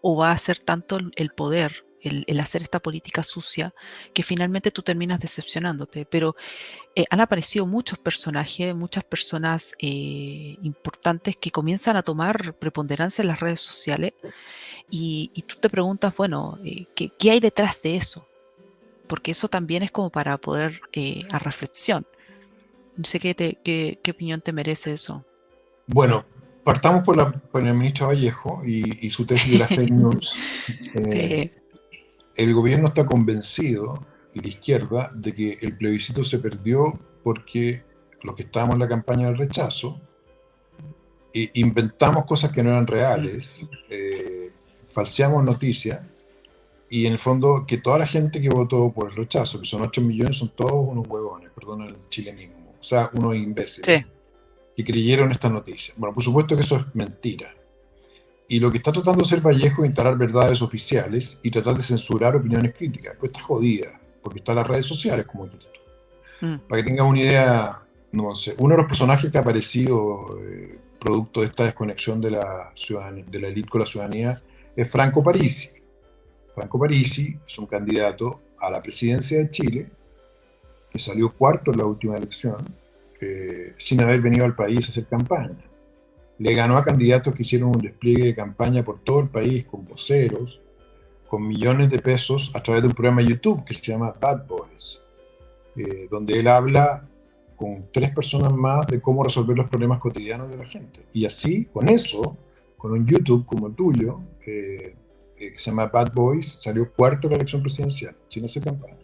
va a ser tanto el poder, el hacer esta política sucia, que finalmente tú terminas decepcionándote. Pero han aparecido muchos personajes, muchas personas importantes que comienzan a tomar preponderancia en las redes sociales y tú te preguntas, bueno, ¿qué hay detrás de eso? Porque eso también es como para poder a reflexión. No sé qué opinión te merece eso. Bueno, partamos por el ministro Vallejo y su tesis de la fake news. Sí. El gobierno está convencido, y la izquierda, de que el plebiscito se perdió porque los que estábamos en la campaña del rechazo inventamos cosas que no eran Mm, reales, falseamos noticias, y en el fondo que toda la gente que votó por el rechazo, que son 8 millones, son todos unos huevones, perdón el chilenismo, o sea, unos imbéciles, sí. que creyeron estas noticias. Bueno, por supuesto que eso es mentira. Y lo que está tratando de hacer Vallejo es instalar verdades oficiales y tratar de censurar opiniones críticas. Pues está jodida, porque están las redes sociales, como dijiste tú. Mm, Para que tengas una idea, no sé, uno de los personajes que ha aparecido producto de esta desconexión de la élite con la ciudadanía es Franco Parisi. Franco Parisi es un candidato a la presidencia de Chile que salió cuarto en la última elección sin haber venido al país a hacer campaña. Le ganó a candidatos que hicieron un despliegue de campaña por todo el país, con voceros, con millones de pesos, a través de un programa de YouTube que se llama Bad Boys, donde él habla con 3 personas más de cómo resolver los problemas cotidianos de la gente. Y así, con eso, con un YouTube como el tuyo, que se llama Bad Boys, salió cuarto en la elección presidencial, sin hacer campaña.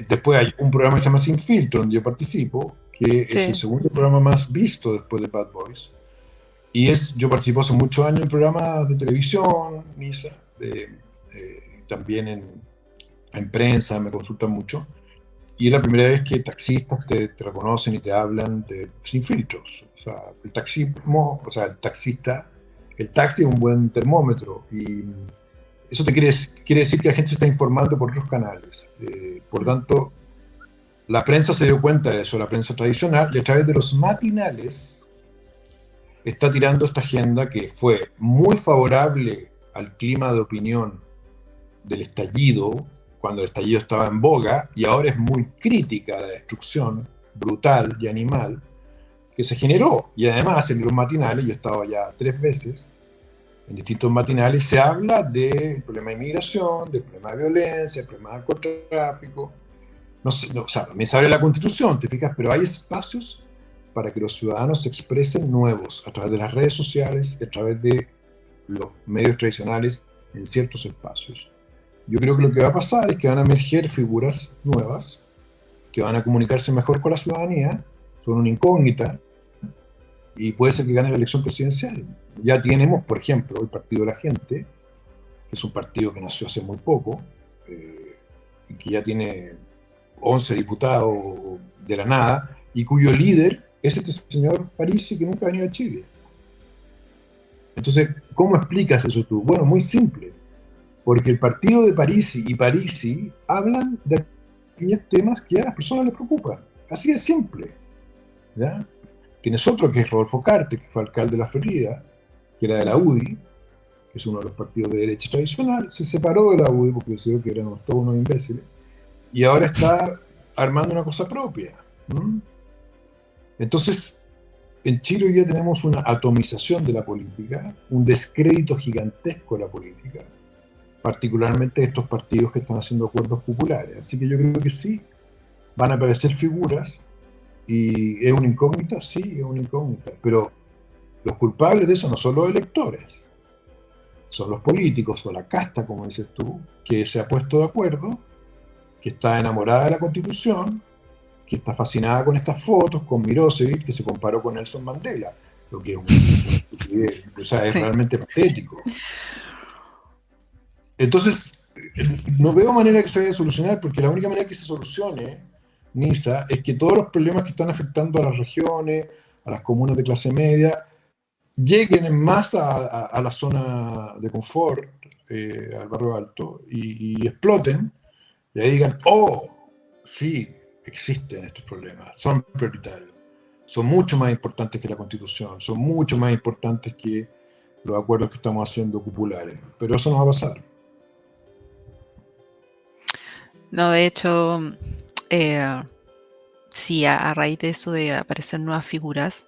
Después hay un programa que se llama Sin Filtro, donde yo participo, que es el sí. segundo programa más visto después de Bad Boys. Yo participo hace muchos años en programas de televisión, Misa, también en prensa, me consultan mucho. Y es la primera vez que taxistas te reconocen y te hablan sin filtros. O sea, el taxismo, o sea, el taxi es un buen termómetro. Y eso quiere decir que la gente se está informando por otros canales. Por Mm, tanto, la prensa se dio cuenta de eso, la prensa tradicional, y a través de los matinales está tirando esta agenda que fue muy favorable al clima de opinión del estallido, cuando el estallido estaba en boga, y ahora es muy crítica a la destrucción brutal y animal que se generó. Y además en los matinales, yo he estado ya 3 veces, en distintos matinales, se habla del problema de inmigración, del problema de violencia, del problema de narcotráfico. No sé, no, o sea, también se habla de la Constitución, ¿te fijas? Pero hay espacios para que los ciudadanos se expresen nuevos a través de las redes sociales, a través de los medios tradicionales en ciertos espacios. Yo creo que lo que va a pasar es que van a emerger figuras nuevas que van a comunicarse mejor con la ciudadanía, son una incógnita, y puede ser que gane la elección presidencial. Ya tenemos, por ejemplo, el Partido de la Gente, que es un partido que nació hace muy poco, y que ya tiene 11 diputados de la nada, y cuyo líder es este señor Parisi, que nunca ha venido a Chile. Entonces, ¿cómo explicas eso tú? Bueno, muy simple, porque el partido de Parisi y Parisi hablan de aquellos temas que a las personas les preocupan. Así de simple. ¿Ya? Tienes otro que es Rodolfo Carte, que fue alcalde de la Florida, que era de la UDI, que es uno de los partidos de derecha tradicional, se separó de la UDI porque decidió que eran todos unos imbéciles, y ahora está armando una cosa propia. Entonces, en Chile hoy día tenemos una atomización de la política, un descrédito gigantesco de la política, particularmente estos partidos que están haciendo acuerdos populares. Así que yo creo que sí, van a aparecer figuras, y es una incógnita, sí, es una incógnita, pero los culpables de eso no son los electores, son los políticos o la casta, como dices tú, que se ha puesto de acuerdo, que está enamorada de la Constitución, que está fascinada con estas fotos, con Milosevic, que se comparó con Nelson Mandela, lo que es una estupidez, o sea, es Sí. realmente patético. Entonces, no veo manera que se vaya a solucionar, porque la única manera que se solucione, Nisa, es que todos los problemas que están afectando a las regiones, a las comunas de clase media, lleguen en masa a la zona de confort, al barrio alto, y exploten, y ahí digan, oh, sí, existen estos problemas, son prioritarios, son mucho más importantes que la Constitución, son mucho más importantes que los acuerdos que estamos haciendo populares, pero eso no va a pasar. No, de hecho, eh, sí, a raíz de eso de aparecer nuevas figuras,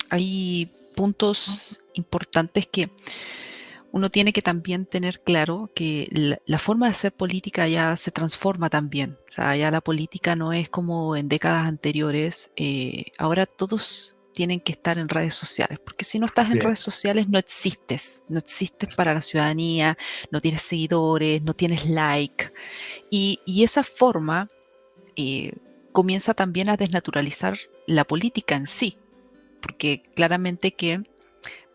hay puntos importantes que uno tiene que también tener claro que la forma de hacer política ya se transforma también. O sea, ya la política no es como en décadas anteriores. Ahora todos tienen que estar en redes sociales, porque si no estás en Bien, redes sociales no existes, no existes para la ciudadanía, no tienes seguidores, no tienes like. Y esa forma eh, comienza también a desnaturalizar la política en sí, porque claramente que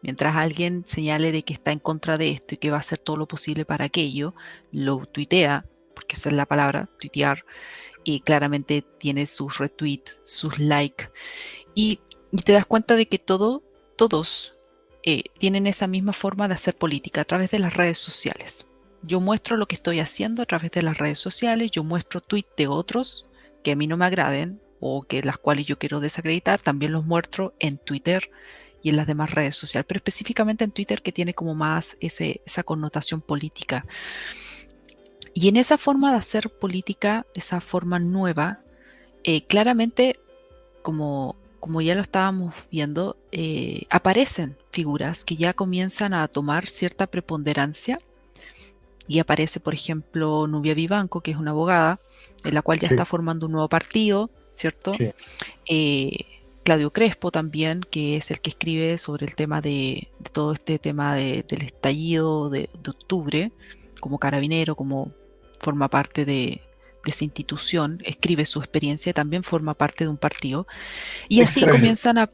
mientras alguien señale de que está en contra de esto y que va a hacer todo lo posible para aquello, lo tuitea, porque esa es la palabra, tuitear, y claramente tiene sus retweets, sus likes, y te das cuenta de que todos tienen esa misma forma de hacer política a través de las redes sociales. Yo muestro lo que estoy haciendo a través de las redes sociales, yo muestro tweets de otros que a mí no me agraden o que las cuales yo quiero desacreditar, también los muestro en Twitter y en las demás redes sociales, pero específicamente en Twitter, que tiene como más esa connotación política. Y en esa forma de hacer política, esa forma nueva, claramente, como ya lo estábamos viendo, aparecen figuras que ya comienzan a tomar cierta preponderancia, y aparece, por ejemplo, Nubia Vivanco, que es una abogada, en la cual ya sí, está formando un nuevo partido, ¿cierto? sí. Eh, Claudio Crespo también, que es el que escribe sobre el tema de todo este tema del estallido de octubre, como carabinero, como forma parte de esa institución, escribe su experiencia y también forma parte de un partido. Y Ex así carabinero, comienzan a...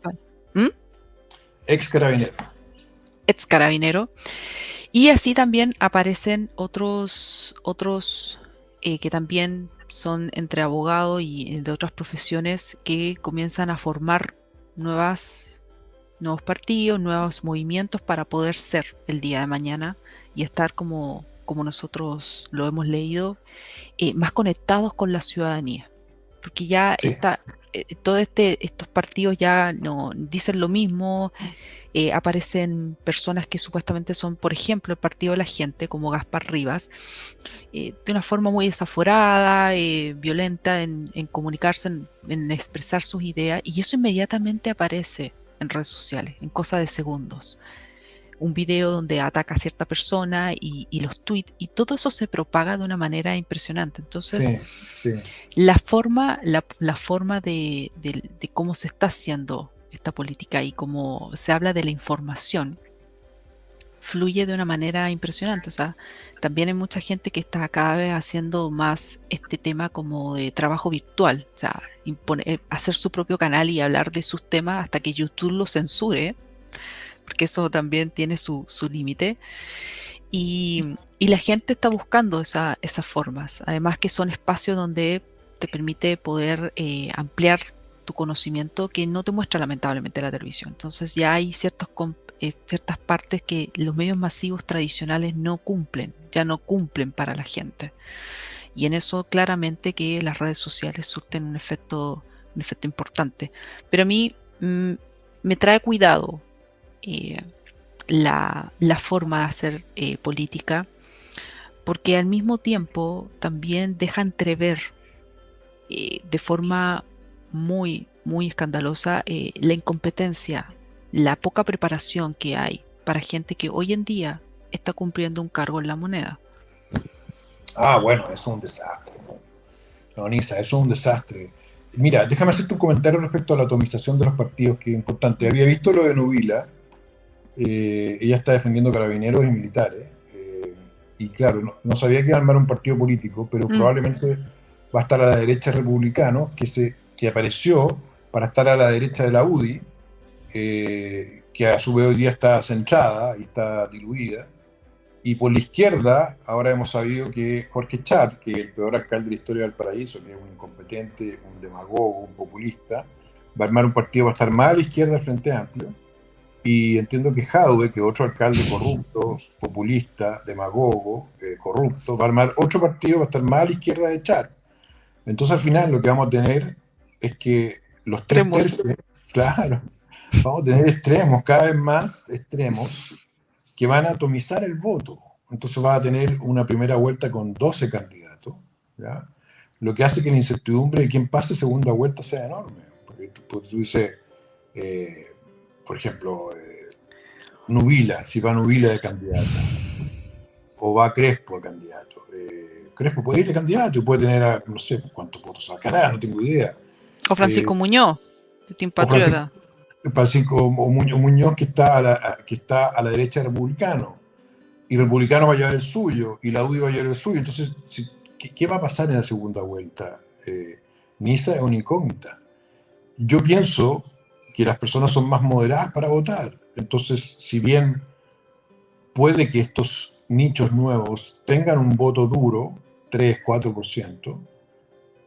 ¿Mm? ex carabinero. Ex carabinero. Y así también aparecen otros que también son entre abogados y de otras profesiones que comienzan a formar nuevos partidos, nuevos movimientos para poder ser el día de mañana y estar como como nosotros lo hemos leído, más conectados con la ciudadanía, porque ya Sí, estos partidos ya no dicen lo mismo. Aparecen personas que supuestamente son, por ejemplo, el Partido de la Gente, como Gaspar Rivas, de una forma muy desaforada, violenta en comunicarse, en expresar sus ideas, y eso inmediatamente aparece en redes sociales, en cosa de segundos. Un video donde ataca a cierta persona y los tweets, y todo eso se propaga de una manera impresionante. Entonces, sí, sí, la forma de cómo se está haciendo esta política y cómo se habla de la información fluye de una manera impresionante. O sea, también hay mucha gente que está cada vez haciendo más este tema como de trabajo virtual. O sea, hacer su propio canal y hablar de sus temas hasta que YouTube lo censure, porque eso también tiene su límite. Y la gente está buscando esas formas. Además que son espacios donde te permite poder ampliar tu conocimiento que no te muestra lamentablemente la televisión. Entonces ya hay ciertas partes que los medios masivos tradicionales no cumplen, ya no cumplen para la gente. Y en eso claramente que las redes sociales surten un efecto importante. Pero a mí me trae cuidado eh, la forma de hacer política, porque al mismo tiempo también deja entrever de forma muy escandalosa la incompetencia, la poca preparación que hay para gente que hoy en día está cumpliendo un cargo en la moneda. ah, bueno, eso es un desastre. No, Nisa, eso es un desastre. Mira, déjame hacerte un comentario respecto a la atomización de los partidos, que es importante. Mm, Había visto lo de Nubila, ella está defendiendo carabineros y militares, y claro, no sabía que iba a armar un partido político, pero mm, probablemente va a estar a la derecha republicano, que apareció para estar a la derecha de la UDI, que a su vez hoy día está centrada y está diluida. Y por la izquierda, ahora hemos sabido que Jorge Char, que es el peor alcalde de la historia del paraíso, que es un incompetente, un demagogo, un populista, va a armar un partido, va a estar más a la izquierda del Frente Amplio. Y entiendo que Jadwe, que es otro alcalde corrupto, populista, demagogo, corrupto, va a armar otro partido, va a estar más a la izquierda de Char. Entonces al final lo que vamos a tener es que los tres Extremos. tercios, claro, vamos a tener extremos, cada vez más extremos, que van a atomizar el voto. Entonces va a tener una primera vuelta con 12 candidatos, ¿ya? Lo que hace que la incertidumbre de quién pase segunda vuelta sea enorme. Porque tú dices, eh, por ejemplo, Nubila, si va Nubila de candidata, o va Crespo de candidato. Crespo puede ir de candidato y puede tener, no sé cuántos votos sacará, no tengo idea. O Eh, Francisco Muñoz, de Team o Francisco, Patriota. Francisco o Muñoz, que está a la derecha republicano, y Republicano va a llevar el suyo, y la UDI va a llevar el suyo. Entonces, ¿qué va a pasar en la segunda vuelta? Nisa es una incógnita. Yo pienso que las personas son más moderadas para votar. Entonces, si bien puede que estos nichos nuevos tengan un voto duro, 3-4%,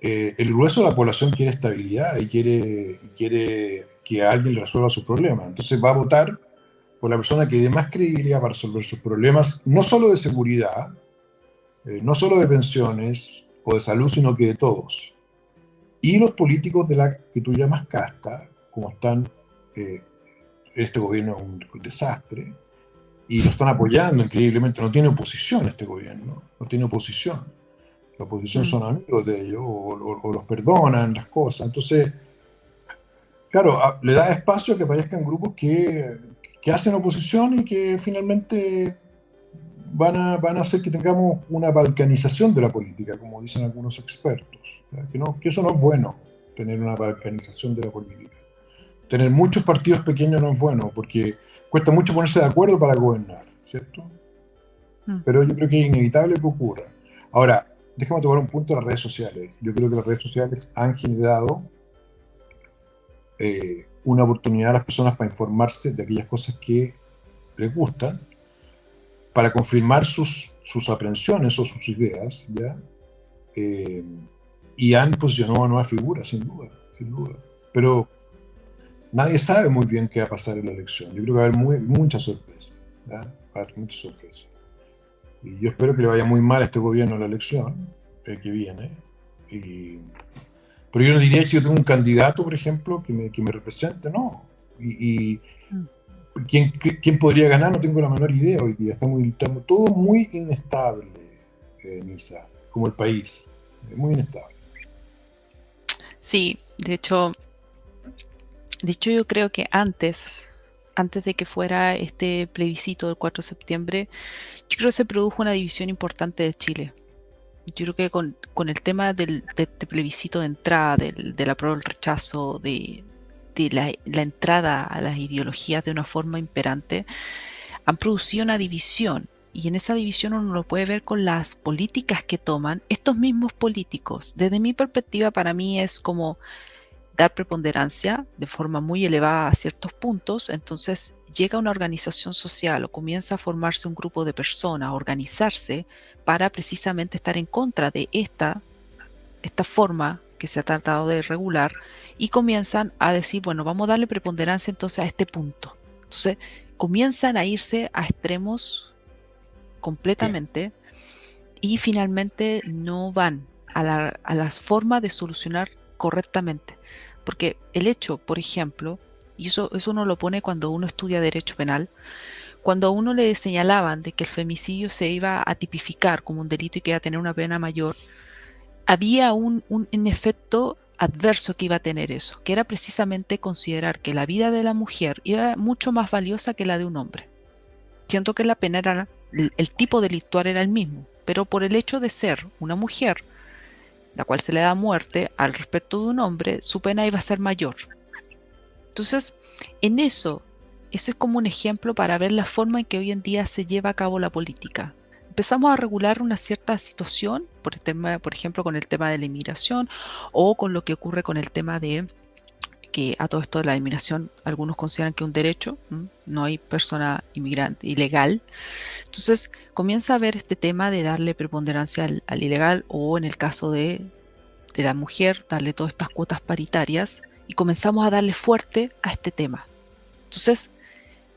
el grueso de la población quiere estabilidad y quiere que alguien le resuelva sus problemas. Entonces va a votar por la persona que dé más credibilidad para resolver sus problemas, no solo de seguridad, no solo de pensiones o de salud, sino que de todos. Y los políticos de la que tú llamas casta, como están, eh, este gobierno es un desastre, y lo están apoyando increíblemente, no tiene oposición este gobierno, no tiene oposición. La oposición Mm. son amigos de ellos o los perdonan las cosas. Entonces, claro, le da espacio a que aparezcan grupos que hacen oposición y que finalmente van a hacer que tengamos una balcanización de la política, como dicen algunos expertos. Que eso no es bueno, tener una balcanización de la política. Tener muchos partidos pequeños no es bueno, porque cuesta mucho ponerse de acuerdo para gobernar, ¿cierto? Mm. Pero yo creo que es inevitable que ocurra. Ahora, déjame tomar un punto de las redes sociales. Yo creo que las redes sociales han generado una oportunidad a las personas para informarse de aquellas cosas que les gustan, para confirmar sus aprensiones o sus ideas, ¿ya? Eh, y han posicionado a nuevas figuras, sin duda, sin duda. Pero nadie sabe muy bien qué va a pasar en la elección. Yo creo que va a haber muchas sorpresas, ¿ya? Va a haber muchas sorpresas. Y yo espero que le vaya muy mal a este gobierno en la elección que viene. Y, pero yo no diría que si yo tengo un candidato, por ejemplo, que me represente, no. Y Mm. ¿quién podría ganar? No tengo la menor idea hoy día. Estamos todo muy inestable, Nisa, como el país. Muy inestable. Sí, de hecho yo creo que antes de que fuera este plebiscito del 4 de septiembre, yo creo que se produjo una división importante de Chile. Yo creo que con el tema de este plebiscito de entrada, del apruebo, el rechazo, de la entrada a las ideologías de una forma imperante, han producido una división. Y en esa división uno lo puede ver con las políticas que toman estos mismos políticos. Desde mi perspectiva, para mí es como dar preponderancia de forma muy elevada a ciertos puntos, entonces llega una organización social o comienza a formarse un grupo de personas, a organizarse para precisamente estar en contra de esta forma que se ha tratado de regular y comienzan a decir, bueno, vamos a darle preponderancia entonces a este punto. Entonces comienzan a irse a extremos Sí, completamente y finalmente no van a las formas de solucionar correctamente. Porque el hecho, por ejemplo, y eso uno lo pone cuando uno estudia derecho penal, cuando a uno le señalaban de que el femicidio se iba a tipificar como un delito y que iba a tener una pena mayor, había un efecto adverso que iba a tener eso, que era precisamente considerar que la vida de la mujer era mucho más valiosa que la de un hombre. Siento que la pena era, el tipo delictual era el mismo, pero por el hecho de ser una mujer, la cual se le da muerte al respecto de un hombre, su pena iba a ser mayor. Entonces, en eso es como un ejemplo para ver la forma en que hoy en día se lleva a cabo la política. Empezamos a regular una cierta situación, por, el tema, por ejemplo, con el tema de la inmigración o con lo que ocurre con el tema de que a todo esto de la inmigración algunos consideran que es un derecho, no hay persona inmigrante ilegal. Entonces comienza a haber este tema de darle preponderancia al ilegal o en el caso de la mujer, darle todas estas cuotas paritarias y comenzamos a darle fuerte a este tema. Entonces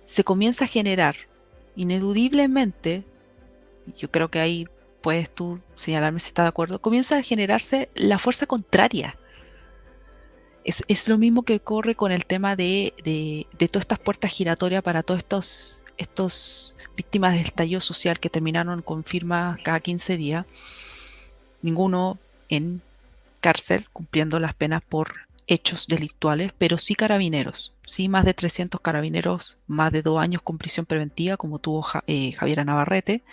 se comienza a generar ineludiblemente, yo creo que ahí puedes tú señalarme si estás de acuerdo, comienza a generarse la fuerza contraria. Es lo mismo que ocurre con el tema de todas estas puertas giratorias para todos estos víctimas del estallido social que terminaron con firmas cada 15 días, ninguno en cárcel cumpliendo las penas por hechos delictuales, pero sí carabineros, sí más de 300 carabineros, más de 2 años con prisión preventiva como tuvo Javiera Navarrete,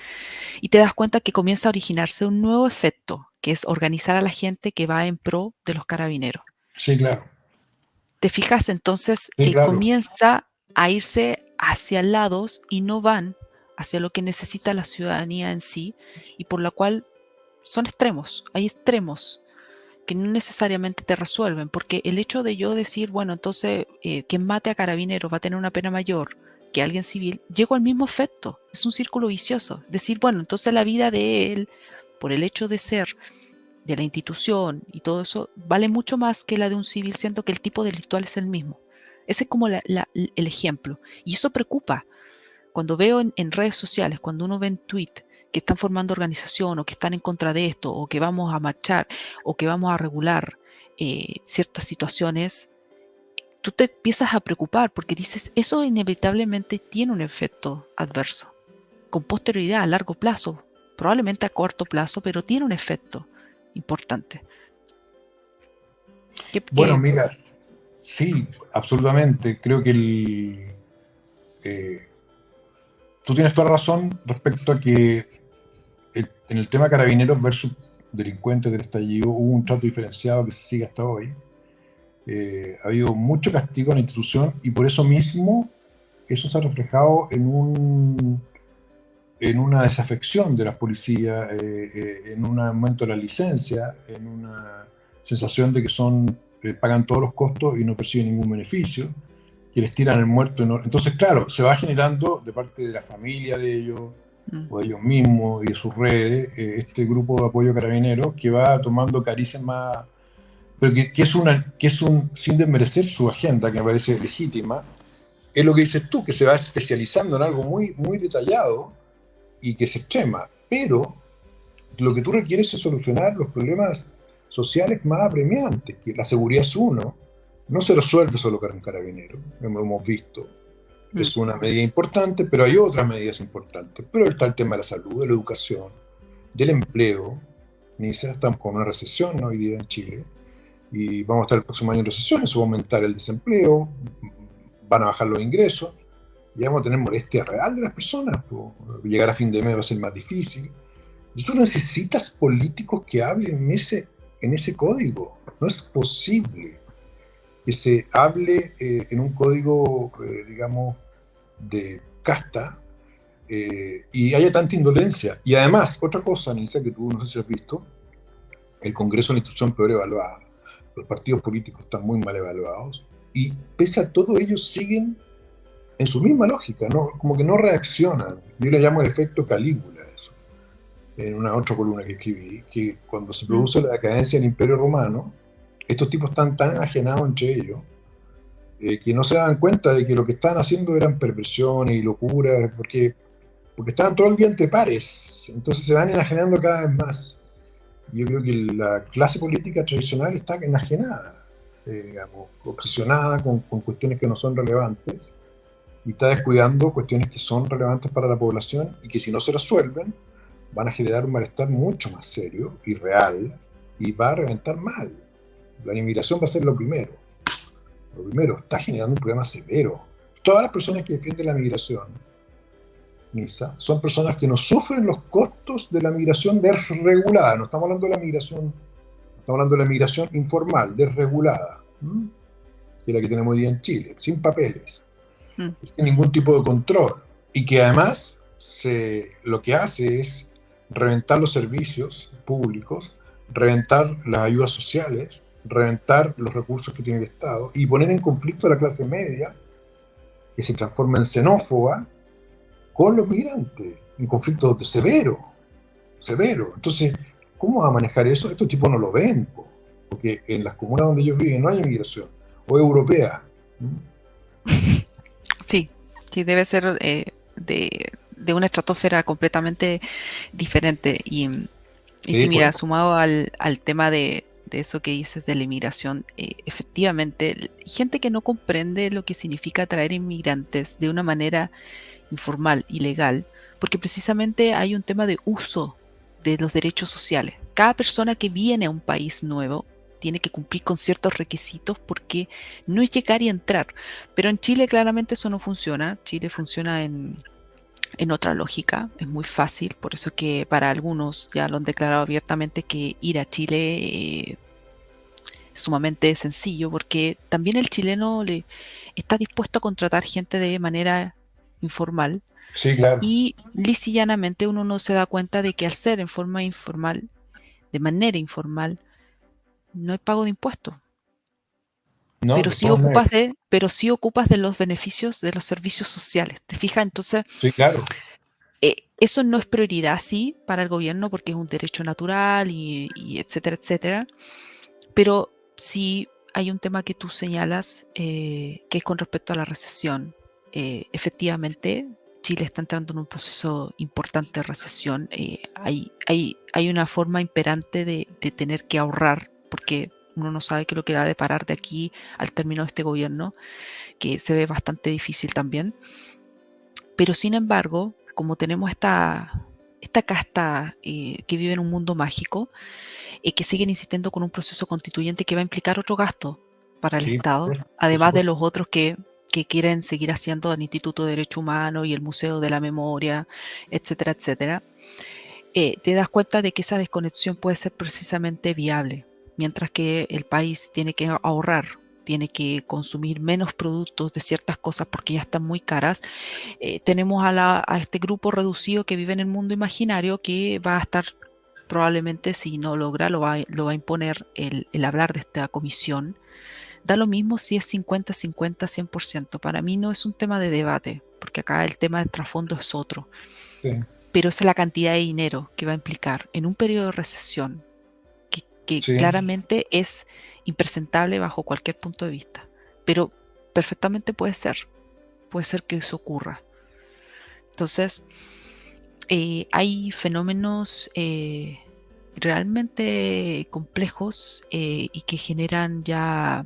y te das cuenta que comienza a originarse un nuevo efecto, que es organizar a la gente que va en pro de los carabineros. sí, claro. ¿Te fijas? Entonces Sí, claro. comienza a irse hacia lados y no van hacia lo que necesita la ciudadanía en sí y por la cual son extremos. Hay extremos que no necesariamente te resuelven, porque el hecho de yo decir, bueno, entonces quien mate a carabineros va a tener una pena mayor que alguien civil, llego al mismo efecto. Es un círculo vicioso. Decir, bueno, entonces la vida de él, por el hecho de ser de la institución y todo eso vale mucho más que la de un civil, siendo que el tipo delictual es el mismo. Ese es como el ejemplo. Y eso preocupa. Cuando veo en redes sociales, cuando uno ve en tweet que están formando organización o que están en contra de esto o que vamos a marchar o que vamos a regular ciertas situaciones, tú te empiezas a preocupar porque dices, eso inevitablemente tiene un efecto adverso, con posterioridad a largo plazo, probablemente a corto plazo, pero tiene un efecto importante. ¿Qué, Bueno, qué? mira, sí, absolutamente. Creo que eh, tú tienes toda razón respecto a que en el tema carabineros versus delincuentes del estallido hubo un trato diferenciado que se sigue hasta hoy. Ha habido mucho castigo en la institución y por eso mismo eso se ha reflejado en una desafección de las policías, en un aumento de la licencia, en una sensación de que pagan todos los costos y no perciben ningún beneficio, que les tiran el muerto. Entonces, claro, se va generando de parte de la familia de ellos Mm. o de ellos mismos y de sus redes, este grupo de apoyo carabinero que va tomando caricias más, pero que es sin desmerecer su agenda, que me parece legítima, es lo que dices tú, que se va especializando en algo muy, muy detallado y que se extrema. pero lo que tú requieres es solucionar los problemas sociales más apremiantes, que la seguridad es uno, no se resuelve solo con un carabinero, lo hemos visto, Mm. es una medida importante, pero hay otras medidas importantes, pero está el tema de la salud, de la educación, del empleo, ni siquiera estamos con una recesión, ¿no?, hoy día en Chile, y vamos a estar el próximo año en recesión, eso va a aumentar el desempleo, van a bajar los ingresos, y vamos a tener molestia real de las personas, pues. Llegar a fin de mes va a ser más difícil. Y tú necesitas políticos que hablen en ese código. No es posible que se hable en un código, digamos, de casta, y haya tanta indolencia. Y además, otra cosa, Nisa, que tú no sé si has visto, el Congreso es la institución peor evaluada. Los partidos políticos están muy mal evaluados. Y pese a todo, ellos siguen en su misma lógica, ¿no? Como que no reaccionan. Yo le llamo el efecto Calígula, eso, en una otra columna que escribí, que cuando se Mm. produce la decadencia del Imperio Romano, estos tipos están tan ajenados entre ellos, que no se dan cuenta de que lo que estaban haciendo eran perversiones y locuras, porque estaban todo el día entre pares, entonces se van enajenando cada vez más. Y yo creo que la clase política tradicional está enajenada, digamos, obsesionada con cuestiones que no son relevantes, y está descuidando cuestiones que son relevantes para la población y que si no se resuelven van a generar un malestar mucho más serio y real y va a reventar mal. La inmigración va a ser lo primero. Lo primero, está generando un problema severo. Todas las personas que defienden la migración, Nisa, son personas que no sufren los costos de la migración desregulada. No estamos hablando de la migración, estamos hablando de la migración informal, desregulada, ¿m?, que es la que tenemos hoy día en Chile, sin papeles, Mm. sin ningún tipo de control, y que además lo que hace es reventar los servicios públicos, reventar las ayudas sociales, reventar los recursos que tiene el Estado y poner en conflicto a la clase media, que se transforma en xenófoba, con los migrantes, en conflicto severo, severo. Entonces, ¿cómo va a manejar eso? Estos tipos no lo ven, porque en las comunas donde ellos viven no hay inmigración, o europea. Sí, sí, debe ser de una estratosfera completamente diferente. Y Sí, sí, pues. mira, sumado al tema de eso que dices de la inmigración, efectivamente, gente que no comprende lo que significa traer inmigrantes de una manera informal, ilegal, porque precisamente hay un tema de uso de los derechos sociales. Cada persona que viene a un país nuevo tiene que cumplir con ciertos requisitos porque no es llegar y entrar. Pero en Chile claramente eso no funciona. Chile funciona en otra lógica, es muy fácil, por eso es que para algunos ya lo han declarado abiertamente que ir a Chile es sumamente sencillo, porque también el chileno está dispuesto a contratar gente de manera informal Sí, claro. y lisa y llanamente uno no se da cuenta de que al ser en forma informal, de manera informal, no hay pago de impuestos, No, pues todo negro. pero sí ocupas de los beneficios de los servicios sociales. ¿Te fijas? Entonces, Sí, claro. eso no es prioridad, sí, para el gobierno porque es un derecho natural y etcétera, etcétera. Pero sí hay un tema que tú señalas, que es con respecto a la recesión. Efectivamente, Chile está entrando en un proceso importante de recesión. Hay una forma imperante de tener que ahorrar, porque uno no sabe qué es lo que va a deparar de aquí al término de este gobierno, que se ve bastante difícil también. Pero sin embargo, como tenemos esta casta que vive en un mundo mágico, que siguen insistiendo con un proceso constituyente que va a implicar otro gasto para el Sí, Estado, por además de supuesto. los otros que quieren seguir haciendo el Instituto de Derecho Humano y el Museo de la Memoria, etcétera, etcétera. Te das cuenta de que esa desconexión puede ser precisamente viable, mientras que el país tiene que ahorrar, tiene que consumir menos productos de ciertas cosas porque ya están muy caras. Tenemos a este grupo reducido que vive en el mundo imaginario que va a estar probablemente, si no logra, lo va a imponer el hablar de esta comisión. Da lo mismo si es 50-50, 100%. Para mí no es un tema de debate, porque acá el tema de trasfondo es otro. Sí, Pero es la cantidad de dinero que va a implicar en un periodo de recesión que sí. claramente es impresentable bajo cualquier punto de vista. Pero perfectamente puede ser que eso ocurra. Entonces, hay fenómenos realmente complejos y que generan ya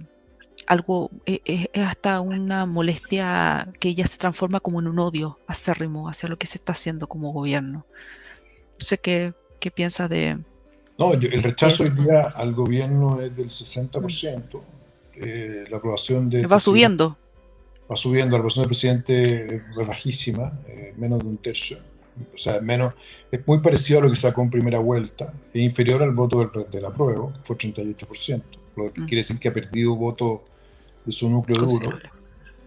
algo, es hasta una molestia que ya se transforma como en un odio acérrimo hacia lo que se está haciendo como gobierno. No sé qué piensas No, el de rechazo hoy eso. día al gobierno es del Mm. 60%. La aprobación del Va presidente subiendo. va subiendo, la aprobación del presidente es bajísima, menos de un tercio. O sea, menos, es muy parecido a lo que sacó en primera vuelta, es inferior al voto del apruebo, que fue 38%, lo que Mm, quiere decir que ha perdido voto de su núcleo duro. considerable.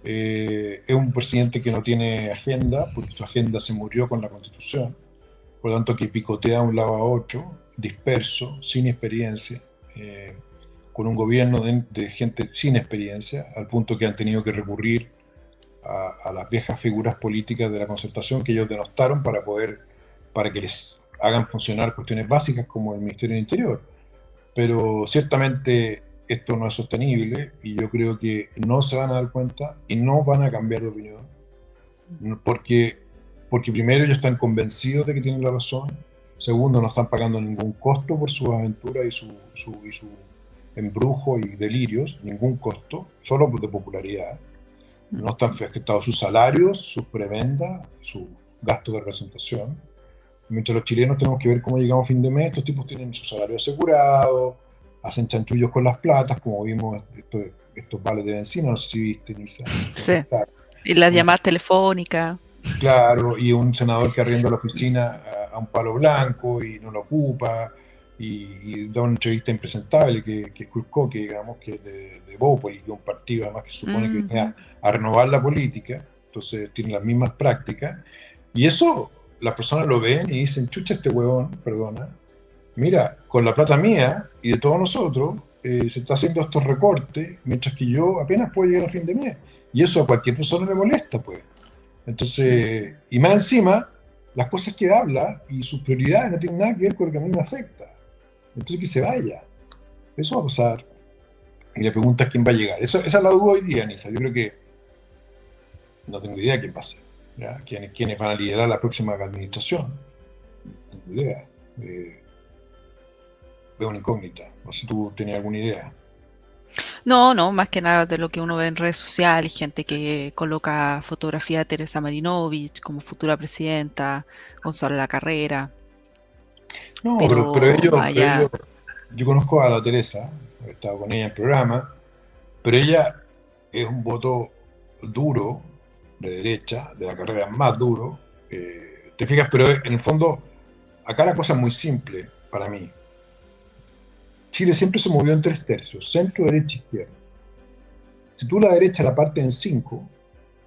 Es un presidente que no tiene agenda, porque su agenda se murió con la Constitución, por lo tanto que picotea de un lado a otro, disperso, sin experiencia, con un gobierno de gente sin experiencia, al punto que han tenido que recurrir a las viejas figuras políticas de la concertación que ellos denostaron para que les hagan funcionar cuestiones básicas como el Ministerio del Interior. Pero ciertamente esto no es sostenible y yo creo que no se van a dar cuenta y no van a cambiar de opinión, porque, porque primero ellos están convencidos de que tienen la razón, segundo no están pagando ningún costo por sus aventuras y su embrujo y delirios, ningún costo, solo de popularidad, Mm, no están afectados sus salarios, sus prebendas, sus gastos de representación. Mientras los chilenos tenemos que ver cómo llegamos a fin de mes, estos tipos tienen su salario asegurado, hacen chanchullos con las platas, como vimos estos vales de benzina, no sé si viste, Nisa, estos sí. rectales. Y las llamadas telefónicas. Claro, y un senador que arrienda la oficina a un palo blanco y no lo ocupa, y da una entrevista impresentable que es Kulko, que digamos que es de Bópoli, que es un partido además que se supone que viene Ujú. a renovar la política, entonces tiene las mismas prácticas, y eso las personas lo ven y dicen, chucha, este huevón, perdona, mira, con la plata mía y de todos nosotros se está haciendo estos recortes, mientras que yo apenas puedo llegar a fin de mes, y eso a cualquier persona le molesta, pues. Mm. Entonces, y más encima, las cosas que habla y sus prioridades no tienen nada que ver con lo que a mí me afecta. Entonces, que se vaya. Eso va a pasar. Y le preguntas quién va a llegar. Esa es la duda hoy día, Nisa. Yo creo que no tengo idea quién va a ser. ¿Ya? ¿Quiénes van a liderar la próxima administración? No tengo idea. Eh, Veo una incógnita. No sé si tú tenías alguna idea. No, no, más que nada de lo que uno ve en redes sociales, gente que coloca fotografía de Teresa Marinovich como futura presidenta, Gonzalo La Carrera, No, pero más pero ellos, allá, yo conozco a la Teresa, he estado con ella en el programa, pero ella es un voto duro, de derecha, de la carrera más duro. ¿Te fijas? Pero en el fondo, acá la cosa es muy simple para mí. Chile siempre se movió en tres tercios, centro, derecha, izquierda. Si tú la derecha la partes en cinco,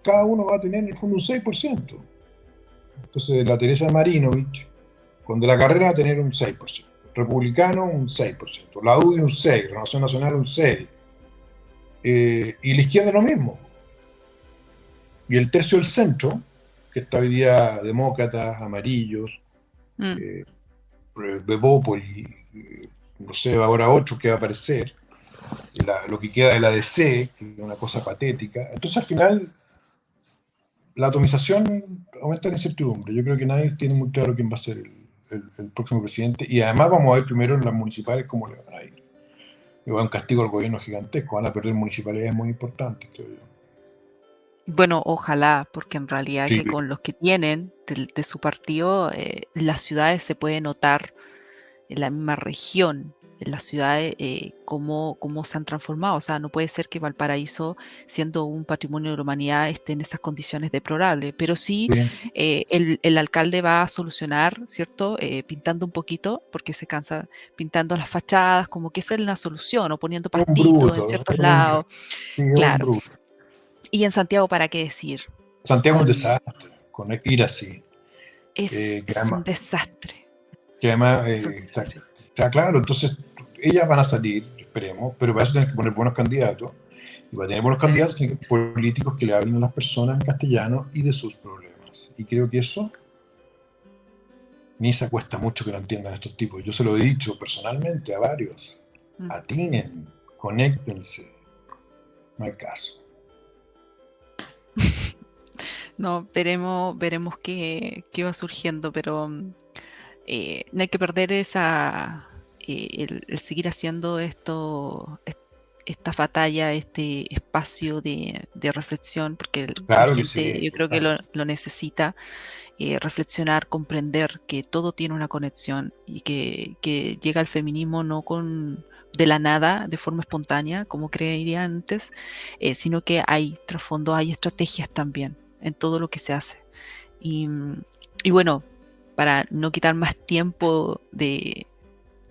cada uno va a tener en el fondo un 6%. Entonces, la Teresa Marinovich, con de la carrera va a tener un 6%. Republicano un 6%. La UDI un 6%, Renovación Nacional un 6%. Y la izquierda lo mismo. Y el tercio del centro, que está hoy día demócratas, amarillos, mm, eh, Bebópoli, no sé, ahora otro que va a aparecer, lo que queda de la DC, que es una cosa patética. Entonces al final la atomización aumenta la incertidumbre. Yo creo que nadie tiene muy claro quién va a ser el próximo presidente y además vamos a ver primero en las municipales cómo le van a ir. Y va a un castigo al gobierno gigantesco, van a perder municipalidades muy importantes, creo yo. bueno, ojalá, porque en realidad Sí, que con los que tienen de su partido, las ciudades se puede notar en la misma región, en las ciudades, cómo se han transformado. O sea, no puede ser que Valparaíso, siendo un patrimonio de la humanidad, esté en esas condiciones deplorables, pero sí sí, el alcalde va a solucionar, ¿cierto? Pintando un poquito, porque se cansa pintando las fachadas, como que esa es una solución, o poniendo es un pastitos en bruto, ciertos lados, sí, es un claro. bruto. Y en Santiago, ¿para qué decir? Santiago es un Con, desastre, con ir así. Que es un además, desastre, que además es un está, desastre. está claro, entonces ellas van a salir, esperemos, pero para eso tienen que poner buenos candidatos. Y para tener buenos candidatos tienen que ser políticos que le hablen a las personas en castellano y de sus problemas. Y creo que eso ni se cuesta mucho que lo entiendan estos tipos. Yo se lo he dicho personalmente a varios. Mm. Atinen, conéctense. No hay caso. No, veremos qué va surgiendo, pero no hay que perder el seguir haciendo esta batalla, este espacio de reflexión, porque la Claro que sí, gente es yo creo que lo, importante. lo necesita, reflexionar, comprender que todo tiene una conexión y que llega el feminismo no de la nada, de forma espontánea, como creería antes, sino que hay trasfondo, hay estrategias también en todo lo que se hace. Y, y bueno, para no quitar más tiempo de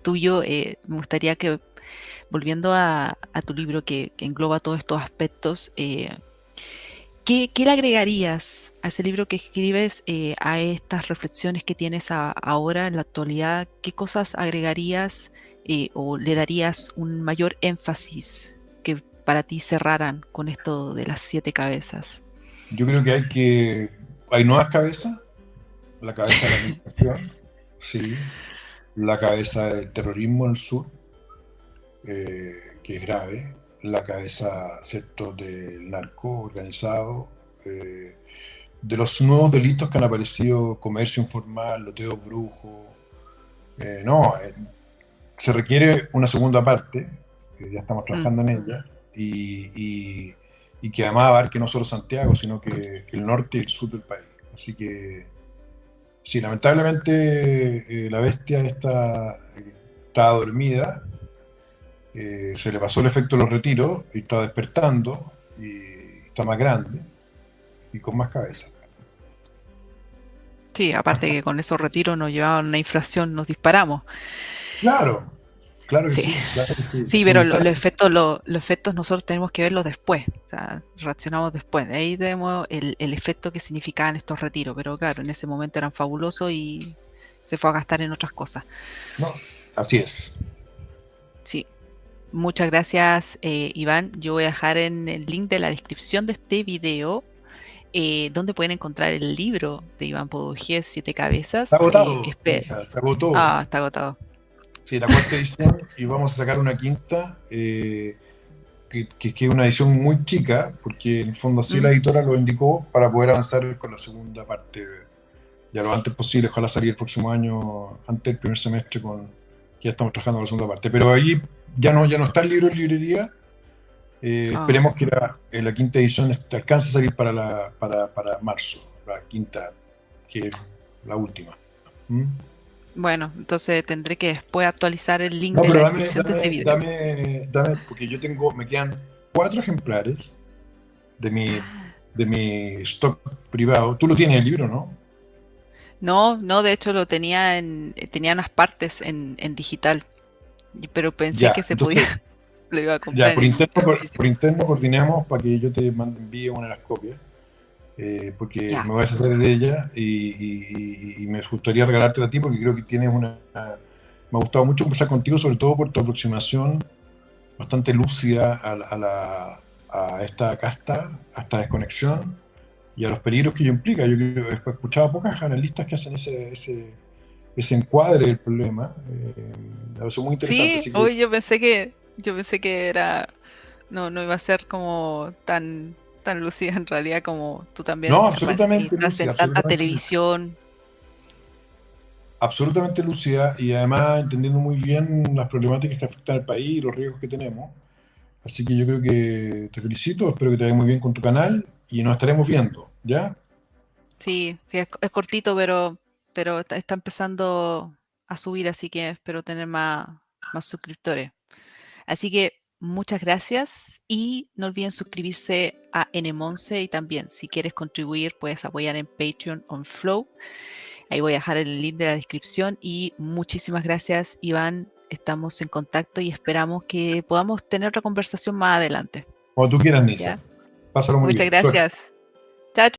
tuyo, me gustaría que, volviendo a tu libro que engloba todos estos aspectos, ¿qué le agregarías a ese libro que escribes, a estas reflexiones que tienes ahora en la actualidad? ¿Qué cosas agregarías, o le darías un mayor énfasis que para ti cerraran con esto de las 7 cabezas? Yo creo que hay nuevas cabezas, la cabeza de la migración, sí, la cabeza del terrorismo en el sur, que es grave, la cabeza, ¿cierto?, del narco organizado, eh, de los nuevos delitos que han aparecido, comercio informal, loteo brujo. No, se requiere una segunda parte, que ya estamos Mm. trabajando en ella, y que además abarque no solo Santiago, sino que el norte y el sur del país. Así que, sí, lamentablemente la bestia está dormida, se le pasó el efecto de los retiros y está despertando y está más grande y con más cabeza. Sí, aparte que con esos retiros nos llevaban una inflación, nos disparamos. Claro, claro que Sí, sí, claro que sí. sí, Un pero incendio. los efectos nosotros tenemos que verlos después, o sea, reaccionamos después. De ahí vemos el efecto que significaban estos retiros, pero claro, en ese momento eran fabulosos y se fue a gastar en otras cosas. No, así es. Sí, muchas gracias, Iván. Yo voy a dejar en el link de la descripción de este video, donde pueden encontrar el libro de Iván Podujé, Siete Está Cabezas. agotado, Elisa, se agotó. Ah, está agotado. Sí, la cuarta edición y vamos a sacar una quinta, que es una edición muy chica, porque en el fondo así Mm. la editora lo indicó para poder avanzar con la segunda parte ya lo antes posible, ojalá salir el próximo año, antes del primer semestre, ya estamos trabajando en la segunda parte. Pero ahí ya no está el libro en librería. Ah. Esperemos que la quinta edición alcance a salir para marzo, la quinta, que es la última. ¿Mm? Bueno, entonces tendré que después actualizar el link No, de la pero dame, descripción de este dame, video. dame, porque me quedan 4 ejemplares de mi, Ah. de mi stock privado. Tú lo tienes el libro, ¿no? No, no, de hecho lo tenía unas partes en digital, pero pensé Ya, que se podía, entonces, lo iba a ya, comprar en por físico. interno coordinamos para que yo te envíe una de las copias, porque Ya. me voy a deshacer de ella y me gustaría regalártela a ti porque creo que tienes Me ha gustado mucho conversar contigo, sobre todo por tu aproximación bastante lúcida a esta casta, a esta desconexión y a los peligros que ello implica. Yo creo que he escuchado a pocas analistas que hacen ese encuadre del problema. Me parece muy interesante. Sí, Así que, hoy yo pensé que no iba a ser como tan lúcida en realidad como tú no, también, absolutamente estás en lúcida, tanta absolutamente lúcida. televisión. Absolutamente lúcida y además entendiendo muy bien las problemáticas que afectan al país y los riesgos que tenemos. Así que yo creo que te felicito, espero que te vaya muy bien con tu canal y nos estaremos viendo, ¿ya? Sí, sí, es cortito, pero está empezando a subir, así que espero tener más suscriptores. Así que muchas gracias y no olviden suscribirse a N11 y también si quieres contribuir puedes apoyar en Patreon o en Flow. Ahí voy a dejar el link de la descripción y muchísimas gracias, Iván. Estamos en contacto y esperamos que podamos tener otra conversación más adelante. Cuando tú quieras, Nisa. ¿Ya? Pásalo muy Muchas bien. Suerte. gracias.